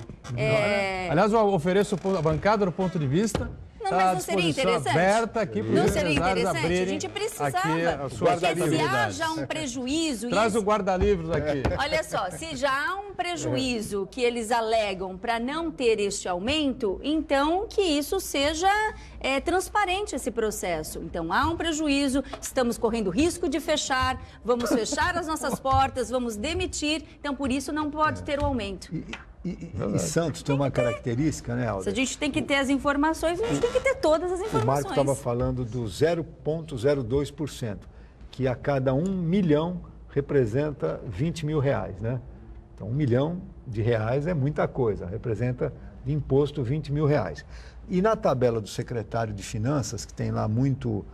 Speaker 1: Aliás, eu ofereço a bancada do ponto de vista.
Speaker 4: Não, mas não seria interessante?
Speaker 1: Aberta aqui para
Speaker 4: não
Speaker 1: os
Speaker 4: seria interessante?
Speaker 1: abrirem
Speaker 4: A gente precisava.
Speaker 1: Porque
Speaker 4: se haja um prejuízo...
Speaker 1: Traz o guarda-livros aqui.
Speaker 4: Olha só, se já há um prejuízo que eles alegam para não ter este aumento, então que isso seja transparente, esse processo. Então, há um prejuízo, estamos correndo risco de fechar, vamos fechar as nossas portas, vamos demitir, então por isso não pode ter o aumento.
Speaker 2: E Santos tem uma característica, né, Alda?
Speaker 4: Se a gente tem que ter as informações, a gente tem que ter todas as informações.
Speaker 2: O Marco estava falando do 0,02%, que a cada 1 milhão representa 20 mil reais, né? Então, 1 milhão de reais é muita coisa, representa de imposto 20 mil reais. E na tabela do secretário de Finanças, que tem lá muito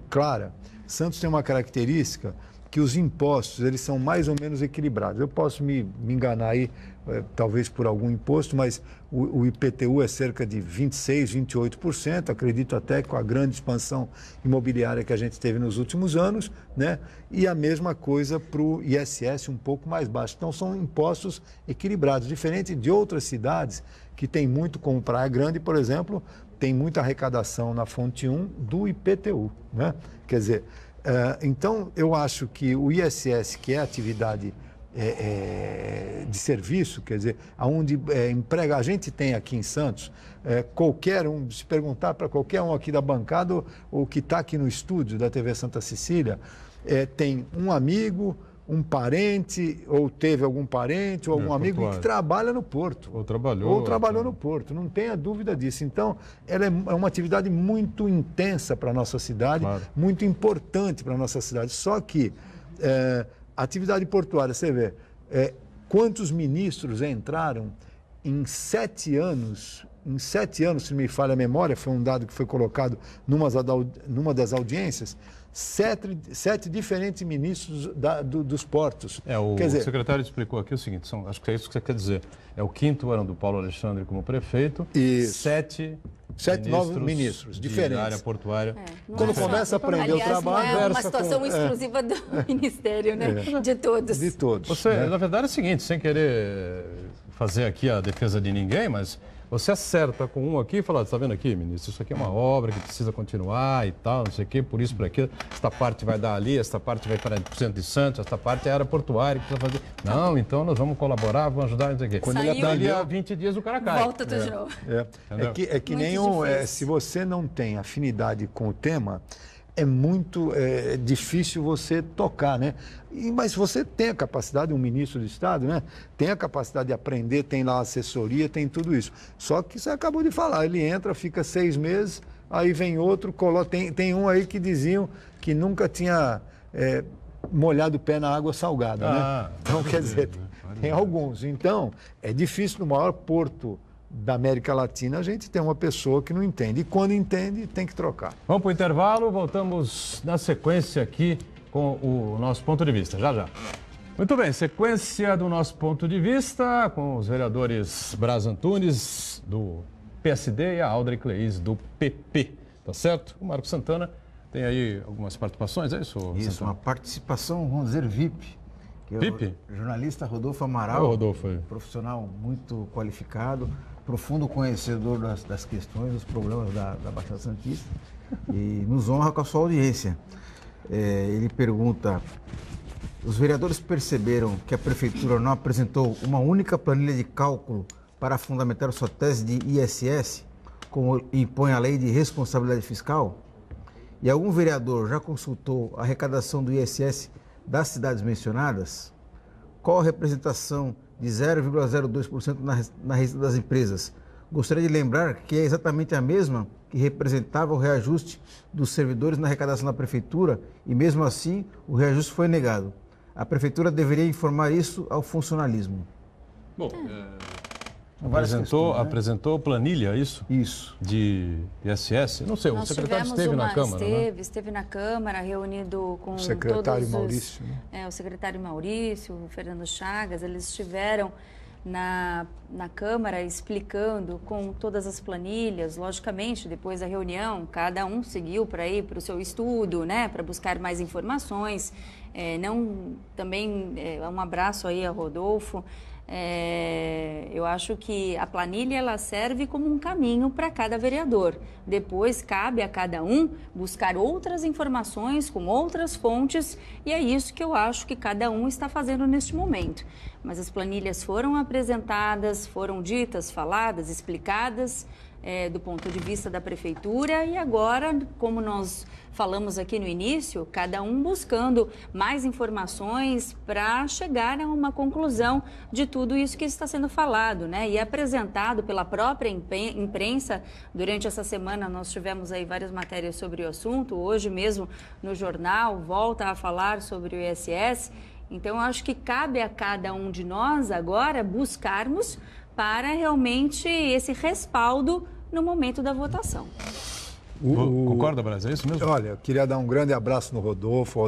Speaker 2: clara, Santos tem uma característica que os impostos, eles são mais ou menos equilibrados. Eu posso me enganar aí, talvez por algum imposto, mas o IPTU é cerca de 26%, 28%, acredito até com a grande expansão imobiliária que a gente teve nos últimos anos, né? E a mesma coisa para o ISS, um pouco mais baixo. Então, são impostos equilibrados, diferente de outras cidades que tem muito, como Praia Grande, por exemplo, tem muita arrecadação na fonte 1 do IPTU, né? Quer dizer, então, eu acho que o ISS, que é a atividade de serviço, quer dizer, onde emprega, a gente tem aqui em Santos, qualquer um, se perguntar para qualquer um aqui da bancada ou que está aqui no estúdio da TV Santa Cecília, tem um amigo, um parente, ou teve algum parente, ou algum amigo que trabalha no porto.
Speaker 1: Ou trabalhou
Speaker 2: no porto, não tenha dúvida disso. Então, ela é uma atividade muito intensa para a nossa cidade, muito importante para a nossa cidade. Só que a atividade portuária, você vê, quantos ministros entraram em 7 anos, se me falha a memória, foi um dado que foi colocado numa das audiências, 7 diferentes ministros dos portos.
Speaker 1: O secretário explicou aqui o seguinte, acho que é isso que você quer dizer. É o 5º ano do Paulo Alexandre como prefeito, e 7
Speaker 2: novos ministros diferentes.
Speaker 1: Da área portuária.
Speaker 2: Quando começa a aprender o trabalho...
Speaker 4: Não é uma situação exclusiva do Ministério, né? De todos.
Speaker 2: De todos.
Speaker 1: Você, na verdade, é o seguinte, sem querer fazer aqui a defesa de ninguém, mas você acerta com um aqui e fala, está vendo aqui, ministro, isso aqui é uma obra que precisa continuar e tal, não sei o quê, por isso, por aquilo, esta parte vai dar ali, esta parte vai para o centro de Santos, esta parte é a área portuária que precisa fazer. Não, então nós vamos colaborar, vamos ajudar, não sei o quê.
Speaker 2: Quando
Speaker 1: ele dali a 20 dias o cara cai.
Speaker 4: Volta tudo de novo.
Speaker 2: É que nem se você não tem afinidade com o tema, é muito difícil você tocar, né? Mas você tem a capacidade, um ministro de Estado, né? Tem a capacidade de aprender, tem lá assessoria, tem tudo isso. Só que você acabou de falar, ele entra, fica 6 meses, aí vem outro, tem um aí que diziam que nunca tinha molhado o pé na água salgada, né? Então, quer dizer, tem alguns. Então, é difícil no maior porto da América Latina, a gente tem uma pessoa que não entende. E quando entende, tem que trocar.
Speaker 1: Vamos para o intervalo, voltamos na sequência aqui com o nosso ponto de vista. Já, já. Muito bem, sequência do nosso ponto de vista com os vereadores Braz Antunes, do PSD, e a Aldre Cleis, do PP. Tá certo? O Marco Santana tem aí algumas participações, é isso?
Speaker 3: Isso,
Speaker 1: Santana?
Speaker 3: uma participação, vamos dizer, VIP. Que
Speaker 1: VIP?
Speaker 3: É o jornalista Rodolfo Amaral,
Speaker 1: Rodolfo.
Speaker 3: Profissional muito qualificado, profundo conhecedor das questões, dos problemas da Baixada Santista, e nos honra com a sua audiência. Ele pergunta, os vereadores perceberam que a Prefeitura não apresentou uma única planilha de cálculo para fundamentar sua tese de ISS, como impõe a Lei de Responsabilidade Fiscal? E algum vereador já consultou a arrecadação do ISS das cidades mencionadas? Qual a representação de 0,02% na receita das empresas? Gostaria de lembrar que é exatamente a mesma que representava o reajuste dos servidores na arrecadação da Prefeitura e, mesmo assim, o reajuste foi negado. A Prefeitura deveria informar isso ao funcionalismo.
Speaker 1: Bom,
Speaker 3: Questões, né?
Speaker 1: apresentou planilha, isso?
Speaker 3: Isso.
Speaker 1: De ISS? Não sei, o secretário esteve na Câmara,
Speaker 4: Esteve na Câmara, reunido com
Speaker 2: o secretário
Speaker 4: todos
Speaker 2: Maurício.
Speaker 4: o secretário Maurício, o Fernando Chagas, eles estiveram na Câmara explicando com todas as planilhas. Logicamente, depois da reunião, cada um seguiu para ir para o seu estudo, né, para buscar mais informações. Também um abraço aí a Rodolfo. Eu acho que a planilha ela serve como um caminho para cada vereador. Depois cabe a cada um buscar outras informações com outras fontes e é isso que eu acho que cada um está fazendo neste momento. Mas as planilhas foram apresentadas, foram ditas, faladas, explicadas do ponto de vista da Prefeitura e agora, como nós falamos aqui no início, cada um buscando mais informações para chegar a uma conclusão de tudo isso que está sendo falado, né? E apresentado pela própria imprensa. Durante essa semana nós tivemos aí várias matérias sobre o assunto, hoje mesmo no jornal volta a falar sobre o ISS. Então eu acho que cabe a cada um de nós agora buscarmos para realmente esse respaldo no momento da votação.
Speaker 1: Concorda, Brasil? É isso mesmo?
Speaker 2: Olha, eu queria dar um grande abraço no Rodolfo.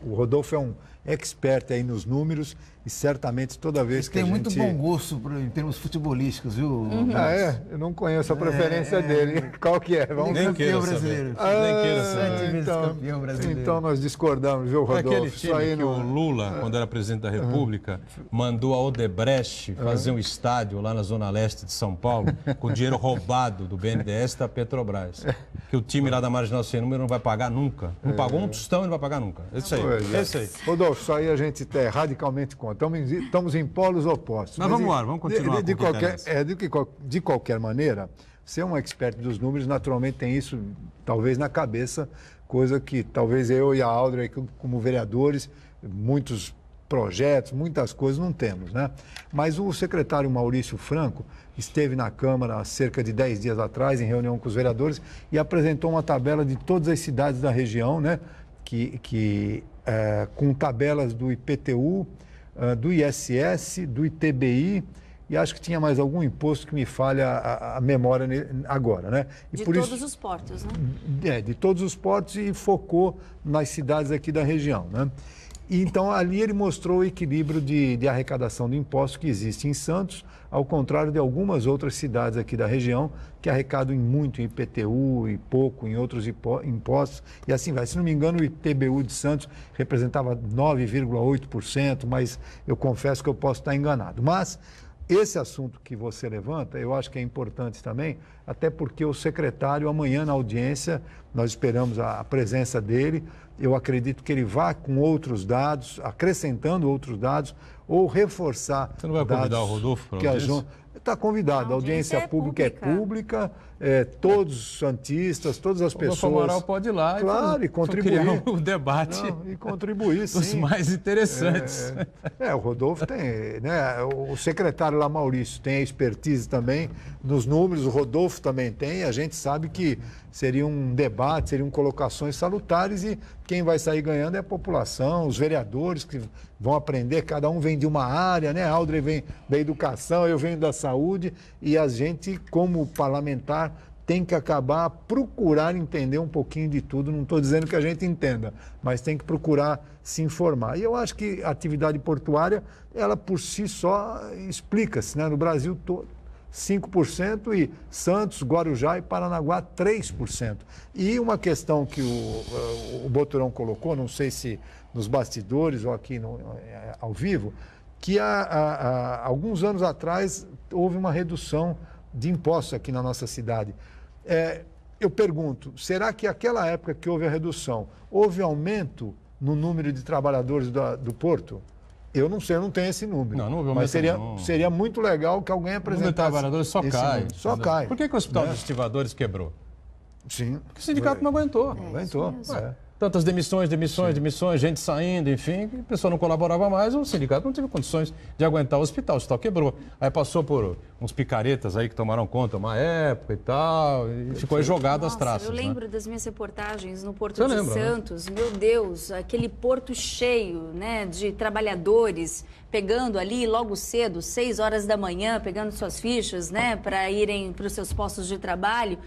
Speaker 2: O Rodolfo é um expert aí nos números e certamente toda vez que a gente...
Speaker 3: Tem muito bom gosto em termos futebolísticos, viu?
Speaker 2: Ah, é? Eu não conheço a preferência dele. Qual que é?
Speaker 3: Vamos
Speaker 1: Nem queira
Speaker 3: brasileiro.
Speaker 1: Nem queira saber.
Speaker 3: 7 vezes campeão brasileiro.
Speaker 2: Então nós discordamos, viu, Rodolfo?
Speaker 1: Aquele time que o Lula, quando era presidente da República, mandou a Odebrecht fazer um estádio lá na Zona Leste de São Paulo com dinheiro roubado do BNDES e da Petrobras. Que o time lá da Marginal Sem Número não vai pagar nunca. Não pagou um tostão e não vai pagar nunca. É isso aí. É isso aí.
Speaker 2: Rodolfo, isso aí a gente está radicalmente contra. Estamos em polos opostos.
Speaker 1: Mas vamos lá, vamos continuar.
Speaker 2: De qualquer maneira, ser um expert dos números, naturalmente tem isso talvez na cabeça, coisa que talvez eu e a Audrey, como vereadores, muitos projetos, muitas coisas não temos, né? Mas o secretário Maurício Franco esteve na Câmara há cerca de 10 dias atrás, em reunião com os vereadores, e apresentou uma tabela de todas as cidades da região, né? Com tabelas do IPTU, do ISS, do ITBI, e acho que tinha mais algum imposto que me falha a memória agora, né? E
Speaker 4: de
Speaker 2: por
Speaker 4: todos
Speaker 2: isso,
Speaker 4: os portos, né?
Speaker 2: De todos os portos e focou nas cidades aqui da região, né? E então ali ele mostrou o equilíbrio de arrecadação de impostos que existe em Santos, ao contrário de algumas outras cidades aqui da região que arrecadam muito em IPTU e pouco em outros impostos e assim vai. Se não me engano, o ITBU de Santos representava 9,8%, mas eu confesso que eu posso estar enganado. Mas esse assunto que você levanta, eu acho que é importante também, até porque o secretário, amanhã na audiência, nós esperamos a presença dele. Eu acredito que ele vá com outros dados, acrescentando outros dados, ou reforçar.
Speaker 1: Você não vai convidar o Rodolfo para
Speaker 2: audiência? Está convidado. A audiência pública é pública, todos os santistas, todas as pessoas.
Speaker 1: O Amaral pode ir lá
Speaker 2: e contribuir.
Speaker 1: Criar um debate.
Speaker 2: E contribuir, sim.
Speaker 1: Os mais interessantes.
Speaker 2: O Rodolfo tem, né? O secretário lá, Maurício, tem a expertise também nos números, o Rodolfo também tem, a gente sabe que seria um debate, seriam colocações salutares e quem vai sair ganhando é a população, os vereadores que vão aprender, cada um vem de uma área, né? A Audrey vem da educação, eu venho da saúde e a gente, como parlamentar, tem que procurar entender um pouquinho de tudo. Não estou dizendo que a gente entenda, mas tem que procurar se informar. E eu acho que a atividade portuária, ela por si só explica-se, né? No Brasil todo. 5% e Santos, Guarujá e Paranaguá 3%. E uma questão que o Boturão colocou, não sei se nos bastidores ou aqui ao vivo, que há alguns anos atrás houve uma redução de impostos aqui na nossa cidade. Eu pergunto, será que aquela época que houve a redução, houve aumento no número de trabalhadores do Porto? Eu não sei, eu não tenho esse número.
Speaker 1: Não
Speaker 2: mas seria muito legal que alguém apresentasse. O número de
Speaker 1: trabalhadores só cai.
Speaker 2: Só cai.
Speaker 1: Por que o Hospital dos Estivadores quebrou?
Speaker 2: Sim.
Speaker 1: Porque o sindicato não aguentou.
Speaker 2: Não aguentou.
Speaker 1: Tantas demissões, gente saindo, enfim, a pessoa não colaborava mais, o sindicato não teve condições de aguentar o hospital quebrou. Aí passou por uns picaretas aí que tomaram conta uma época e tal, e ficou aí jogado as traças.
Speaker 4: Eu lembro das minhas reportagens no Porto
Speaker 1: Você
Speaker 4: de Santos, né? Meu Deus, aquele porto cheio, né, de trabalhadores pegando ali logo cedo, 6 horas da manhã, pegando suas fichas, né, para irem para os seus postos de trabalho.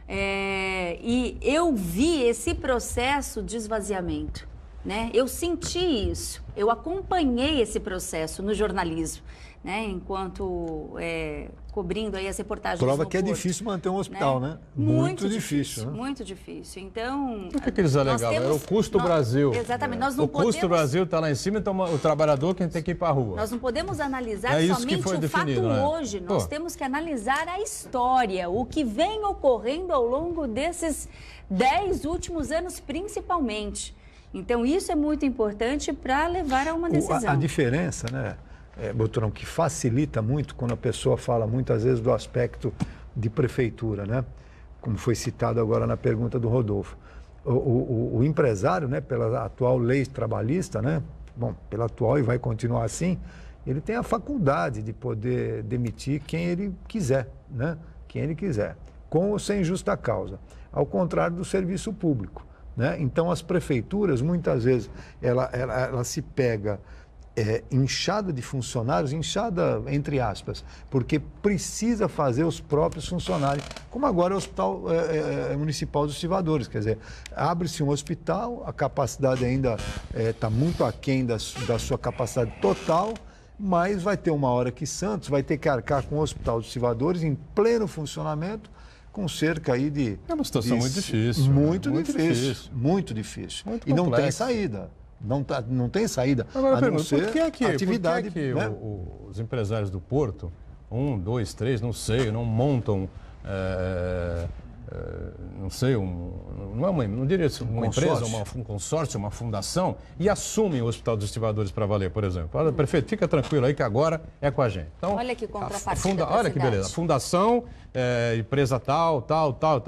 Speaker 4: E eu vi esse processo de esvaziamento, né? Eu senti isso, eu acompanhei esse processo no jornalismo, né? Enquanto cobrindo aí as reportagens.
Speaker 2: Prova
Speaker 4: no
Speaker 2: que
Speaker 4: Porto,
Speaker 2: é difícil manter um hospital, né?
Speaker 4: Muito
Speaker 2: difícil, né?
Speaker 4: Muito difícil. Então,
Speaker 1: o que eles alegavam? Era o custo Brasil.
Speaker 4: Exatamente. Nós não
Speaker 1: o custo Brasil está lá em cima, então o trabalhador quem tem que ir para a rua.
Speaker 4: Nós não podemos analisar
Speaker 1: somente
Speaker 4: o fato hoje. Nós temos que analisar a história, o que vem ocorrendo ao longo desses 10 últimos anos, principalmente. Então, isso é muito importante para levar a uma decisão.
Speaker 2: A diferença, né, Boturão, que facilita muito quando a pessoa fala muitas vezes do aspecto de prefeitura, né? Como foi citado agora na pergunta do Rodolfo. O empresário, né, pela atual lei trabalhista, né, bom, pela atual e vai continuar assim, ele tem a faculdade de poder demitir quem ele quiser, né? Quem ele quiser, com ou sem justa causa, ao contrário do serviço público, né? Então, as prefeituras, muitas vezes, ela se pega inchada de funcionários, inchada entre aspas, porque precisa fazer os próprios funcionários, como agora é o Hospital Municipal dos Estivadores, quer dizer, abre-se um hospital, a capacidade ainda está muito aquém da sua capacidade total, mas vai ter uma hora que Santos vai ter que arcar com o Hospital dos Estivadores em pleno funcionamento, com cerca aí de...
Speaker 1: É uma situação muito difícil.
Speaker 2: Muito difícil. Muito e não tem saída. Não tem saída.
Speaker 1: Agora,
Speaker 2: a não ser
Speaker 1: atividade.
Speaker 2: Por que
Speaker 1: né? Os empresários do Porto, 1, 2, 3, não sei, não montam, não sei, não diria uma empresa, um consórcio, uma fundação, e assumem o Hospital dos Estivadores para valer, por exemplo. Olha, prefeito, fica tranquilo aí que agora é com a gente. Então,
Speaker 4: olha que contrapartida.
Speaker 1: Olha que beleza. Fundação, empresa tal.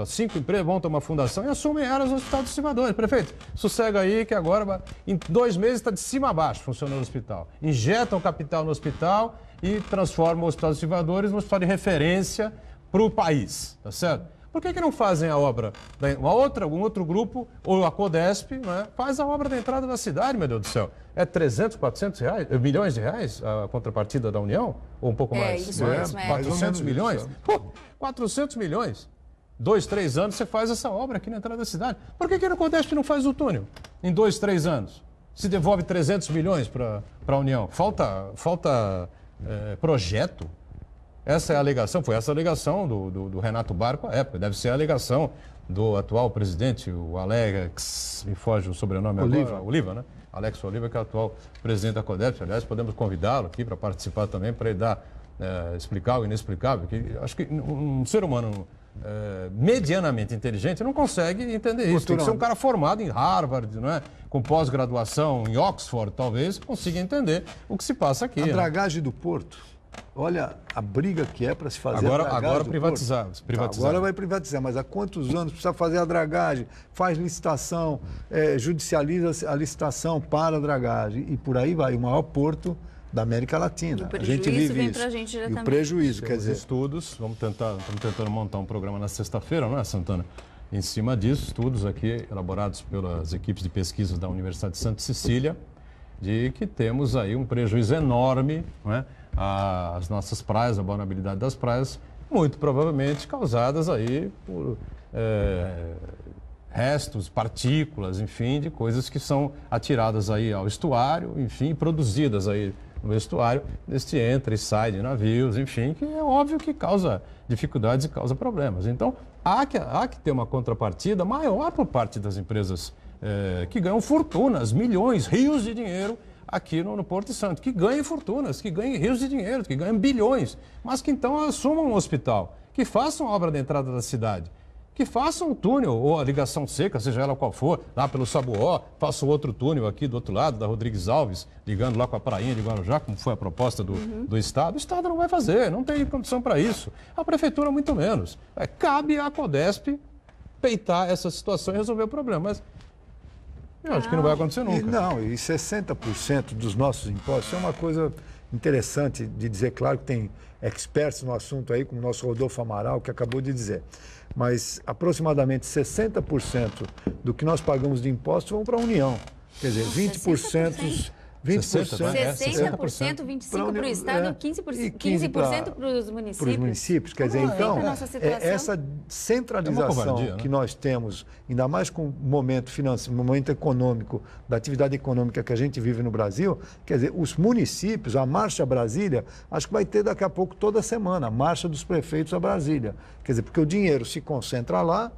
Speaker 1: 5 empresas montam uma fundação e assumem elas o Hospital dos Estivadores. Prefeito, sossega aí que agora, em 2 meses, está de cima a baixo funcionando o hospital. Injetam capital no hospital e transformam o Hospital dos Estivadores num hospital de referência para o país, tá certo? Por que não fazem a obra? Um outro grupo, ou a Codesp, né, faz a obra da entrada da cidade, meu Deus do céu. É 300, 400 milhões de reais a contrapartida da União? Ou um pouco mais?
Speaker 4: Isso mesmo.
Speaker 1: 400 milhões?
Speaker 2: Isso.
Speaker 1: Pô, 400 milhões. 2, 3 anos você faz essa obra aqui na entrada da cidade. Por que a Codesp não faz o túnel em 2, 3 anos? Se devolve 300 milhões para a União. Falta projeto? Essa é a alegação, foi essa a alegação do Renato Barco à época, deve ser a alegação do atual presidente, o Alex, me foge o sobrenome agora, Oliva, né? Alex Oliva, que é o atual presidente da Codesp. Aliás, podemos convidá-lo aqui para participar também, para ele explicar o inexplicável, que acho que um ser humano medianamente inteligente não consegue entender isso. Tem que ser um cara formado em Harvard, não é? Com pós-graduação em Oxford, talvez, consiga entender o que se passa aqui.
Speaker 2: A dragagem do Porto. Olha a briga que é para se fazer a dragagem.
Speaker 1: Agora privatizar.
Speaker 2: Agora vai privatizar, mas há quantos anos precisa fazer a dragagem? Faz licitação, judicializa a licitação para a dragagem e por aí vai, o maior porto da América Latina.
Speaker 4: A gente vive isso. Pra gente
Speaker 2: e o prejuízo, quer dizer...
Speaker 1: Estamos tentando montar um programa na sexta-feira, não é, Santana? Em cima disso, estudos aqui elaborados pelas equipes de pesquisa da Universidade de Santa Cecília, de que temos aí um prejuízo enorme, não é? As nossas praias, a vulnerabilidade das praias, muito provavelmente causadas aí por restos, partículas, enfim, de coisas que são atiradas aí ao estuário, enfim, produzidas aí no estuário, deste entra e sai de navios, enfim, que é óbvio que causa dificuldades e causa problemas. Então, há que ter uma contrapartida maior por parte das empresas que ganham fortunas, milhões, rios de dinheiro, aqui no Porto Santo, que ganhem fortunas, que ganhem rios de dinheiro, que ganhem bilhões, mas que então assumam um hospital, que façam a obra da entrada da cidade, que façam um túnel, ou a ligação seca, seja ela qual for, lá pelo Sabuó, faça outro túnel aqui do outro lado, da Rodrigues Alves, ligando lá com a prainha de Guarujá, como foi a proposta do Estado. O Estado não vai fazer, não tem condição para isso. A Prefeitura, muito menos. Cabe à Codesp peitar essa situação e resolver o problema, mas eu acho que não vai acontecer nunca.
Speaker 2: E 60% dos nossos impostos é uma coisa interessante de dizer, claro que tem experts no assunto aí, como o nosso Rodolfo Amaral, que acabou de dizer. Mas aproximadamente 60% do que nós pagamos de impostos vão para a União. Quer dizer, 20%...
Speaker 4: 60%, 25% para o Estado, 15% para os municípios.
Speaker 2: Para os municípios, quer dizer, então, essa centralização que nós temos, ainda mais com o momento financeiro, o momento econômico, da atividade econômica que a gente vive no Brasil, quer dizer, os municípios, a Marcha Brasília, acho que vai ter daqui a pouco toda semana, a Marcha dos Prefeitos a Brasília. Quer dizer, porque o dinheiro se concentra lá,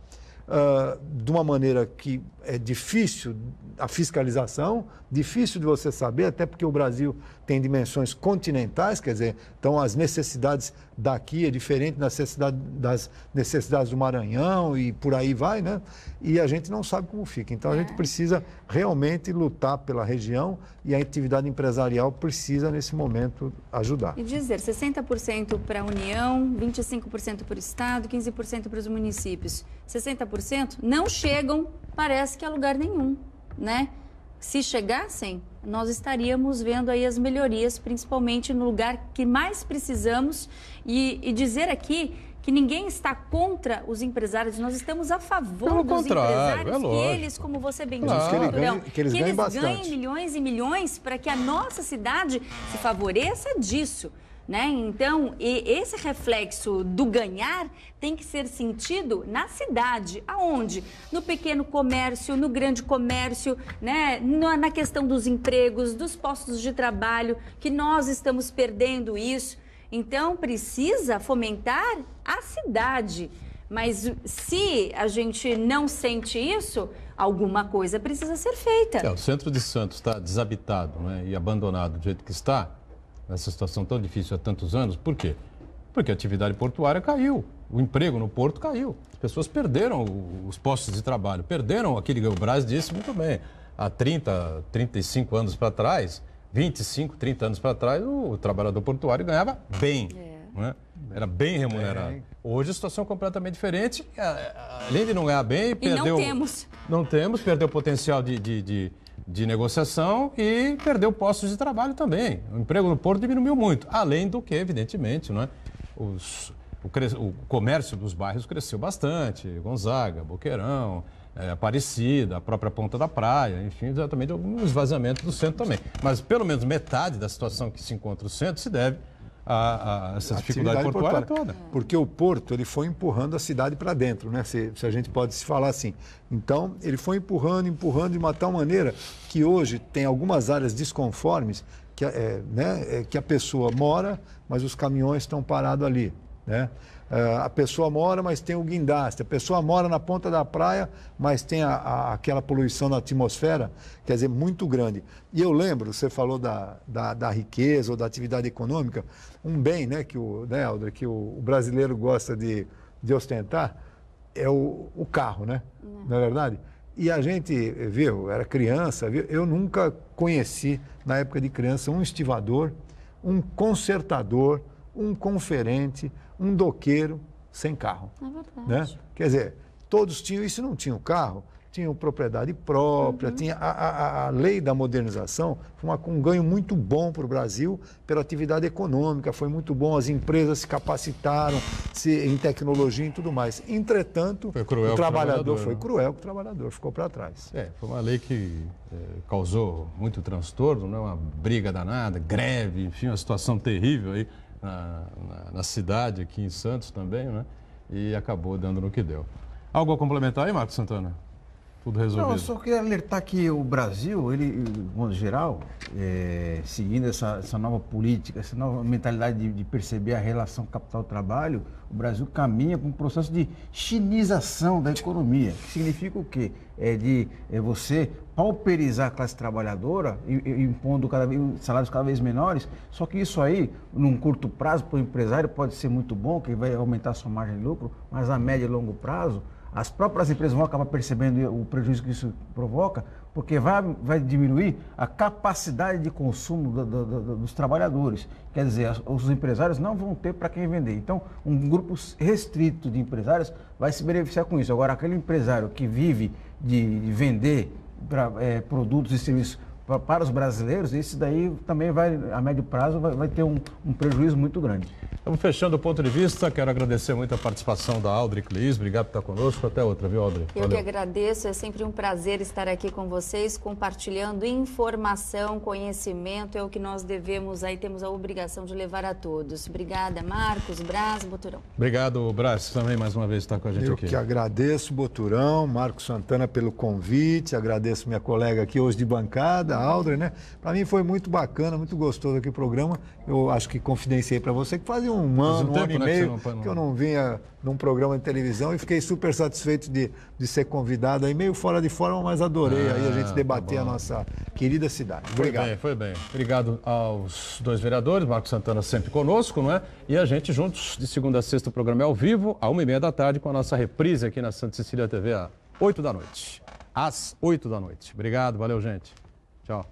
Speaker 2: de uma maneira que é difícil a fiscalização, difícil de você saber, até porque o Brasil tem dimensões continentais, quer dizer, então as necessidades daqui é diferente das necessidades do Maranhão e por aí vai, né? E a gente não sabe como fica. Então a gente precisa realmente lutar pela região e a atividade empresarial precisa, nesse momento, ajudar.
Speaker 4: E dizer, 60% para a União, 25% para o Estado, 15% para os municípios. 60% não chegam, parece que a lugar nenhum, né? Se chegassem, nós estaríamos vendo aí as melhorias, principalmente no lugar que mais precisamos. E dizer aqui que ninguém está contra os empresários, nós estamos a favor dos empresários, que eles, como você bem disse,
Speaker 2: que eles ganhem
Speaker 4: milhões e milhões para que a nossa cidade se favoreça disso. Né? Então, esse reflexo do ganhar tem que ser sentido na cidade. Aonde? No pequeno comércio, no grande comércio, né? Na questão dos empregos, dos postos de trabalho, que nós estamos perdendo isso. Então, precisa fomentar a cidade. Mas se a gente não sente isso, alguma coisa precisa ser feita.
Speaker 1: O centro de Santos está desabitado, né? E abandonado do jeito que está, nessa situação tão difícil há tantos anos. Por quê? Porque a atividade portuária caiu, o emprego no porto caiu, as pessoas perderam os postos de trabalho, perderam aquele que o Braz disse muito bem, há 30, 35 anos para trás, 25, 30 anos para trás, o trabalhador portuário ganhava bem, né? Era bem remunerado. Hoje a situação é completamente diferente, além de não ganhar bem, perdeu... Não temos, perdeu o potencial de negociação e perdeu postos de trabalho também. O emprego no porto diminuiu muito, além do que, evidentemente, não é? O comércio dos bairros cresceu bastante, Gonzaga, Boqueirão, Aparecida, a própria Ponta da Praia, enfim, exatamente algum esvaziamento do centro também. Mas pelo menos metade da situação que se encontra no centro se deve a essa dificuldade portuária toda.
Speaker 2: Porque o porto ele foi empurrando a cidade para dentro, né? Se a gente pode se falar assim. Então, ele foi empurrando de uma tal maneira que hoje tem algumas áreas desconformes que a pessoa mora, mas os caminhões estão parados ali, né? A pessoa mora, mas tem o guindaste. A pessoa mora na ponta da praia, mas tem aquela poluição na atmosfera, quer dizer, muito grande. E eu lembro, você falou da riqueza ou da atividade econômica, um bem, né, Aldra, que o brasileiro gosta de ostentar, é o carro, né? Não é verdade? E a gente, viu, era criança, viu? Eu nunca conheci, na época de criança, um estivador, um consertador, um conferente, um doqueiro sem carro.
Speaker 4: É verdade.
Speaker 2: Né? Quer dizer, todos tinham, e se não tinham carro, tinham propriedade própria, tinha a lei da modernização, foi um ganho muito bom para o Brasil pela atividade econômica, foi muito bom, as empresas se capacitaram em tecnologia e tudo mais. Entretanto, o trabalhador foi cruel, o trabalhador ficou para trás.
Speaker 1: Foi uma lei que causou muito transtorno, né? Uma briga danada, greve, enfim, uma situação terrível aí na cidade, aqui em Santos também, né? E acabou dando no que deu. Algo a complementar aí, Marcos Santana? Tudo resolvido.
Speaker 3: Não, eu só queria alertar que o Brasil, ele, de modo geral, seguindo essa nova política, essa nova mentalidade de perceber a relação capital-trabalho, o Brasil caminha para um processo de chinização da economia, que significa o quê? Você pauperizar a classe trabalhadora, impondo salários cada vez menores, só que isso aí, num curto prazo, para o empresário pode ser muito bom, que vai aumentar a sua margem de lucro, mas a médio e longo prazo, as próprias empresas vão acabar percebendo o prejuízo que isso provoca, porque vai diminuir a capacidade de consumo dos trabalhadores. Quer dizer, os empresários não vão ter para quem vender. Então, um grupo restrito de empresários vai se beneficiar com isso. Agora, aquele empresário que vive de vender produtos e serviços para os brasileiros, esse daí também vai, a médio prazo, vai ter um prejuízo muito grande.
Speaker 1: Estamos fechando o ponto de vista. Quero agradecer muito a participação da Audrey Clis. Obrigado por estar conosco. Até outra, viu, Audrey?
Speaker 4: Eu que agradeço. É sempre um prazer estar aqui com vocês, compartilhando informação, conhecimento. É o que nós devemos aí, temos a obrigação de levar a todos. Obrigada, Marcos, Braz, Boturão.
Speaker 1: Obrigado, Braz, também mais uma vez estar com a gente aqui.
Speaker 2: Eu que agradeço, Boturão, Marcos Santana, pelo convite. Agradeço minha colega aqui hoje de bancada, a Audrey, né? Para mim foi muito bacana, muito gostoso aqui o programa. Eu acho que confidenciei para você que fazia um ano e meio que eu não vinha num programa de televisão e fiquei super satisfeito de ser convidado aí, meio fora de forma, mas adorei aí a gente debater a nossa querida cidade. Obrigado.
Speaker 1: Foi bem. Obrigado aos dois vereadores, Marcos Santana sempre conosco, não é? E a gente juntos, de segunda a sexta, o programa é ao vivo, à 1h30 da tarde, com a nossa reprise aqui na Santa Cecília TV, às 8 da noite. Às 8 da noite. Obrigado, valeu, gente. Tchau.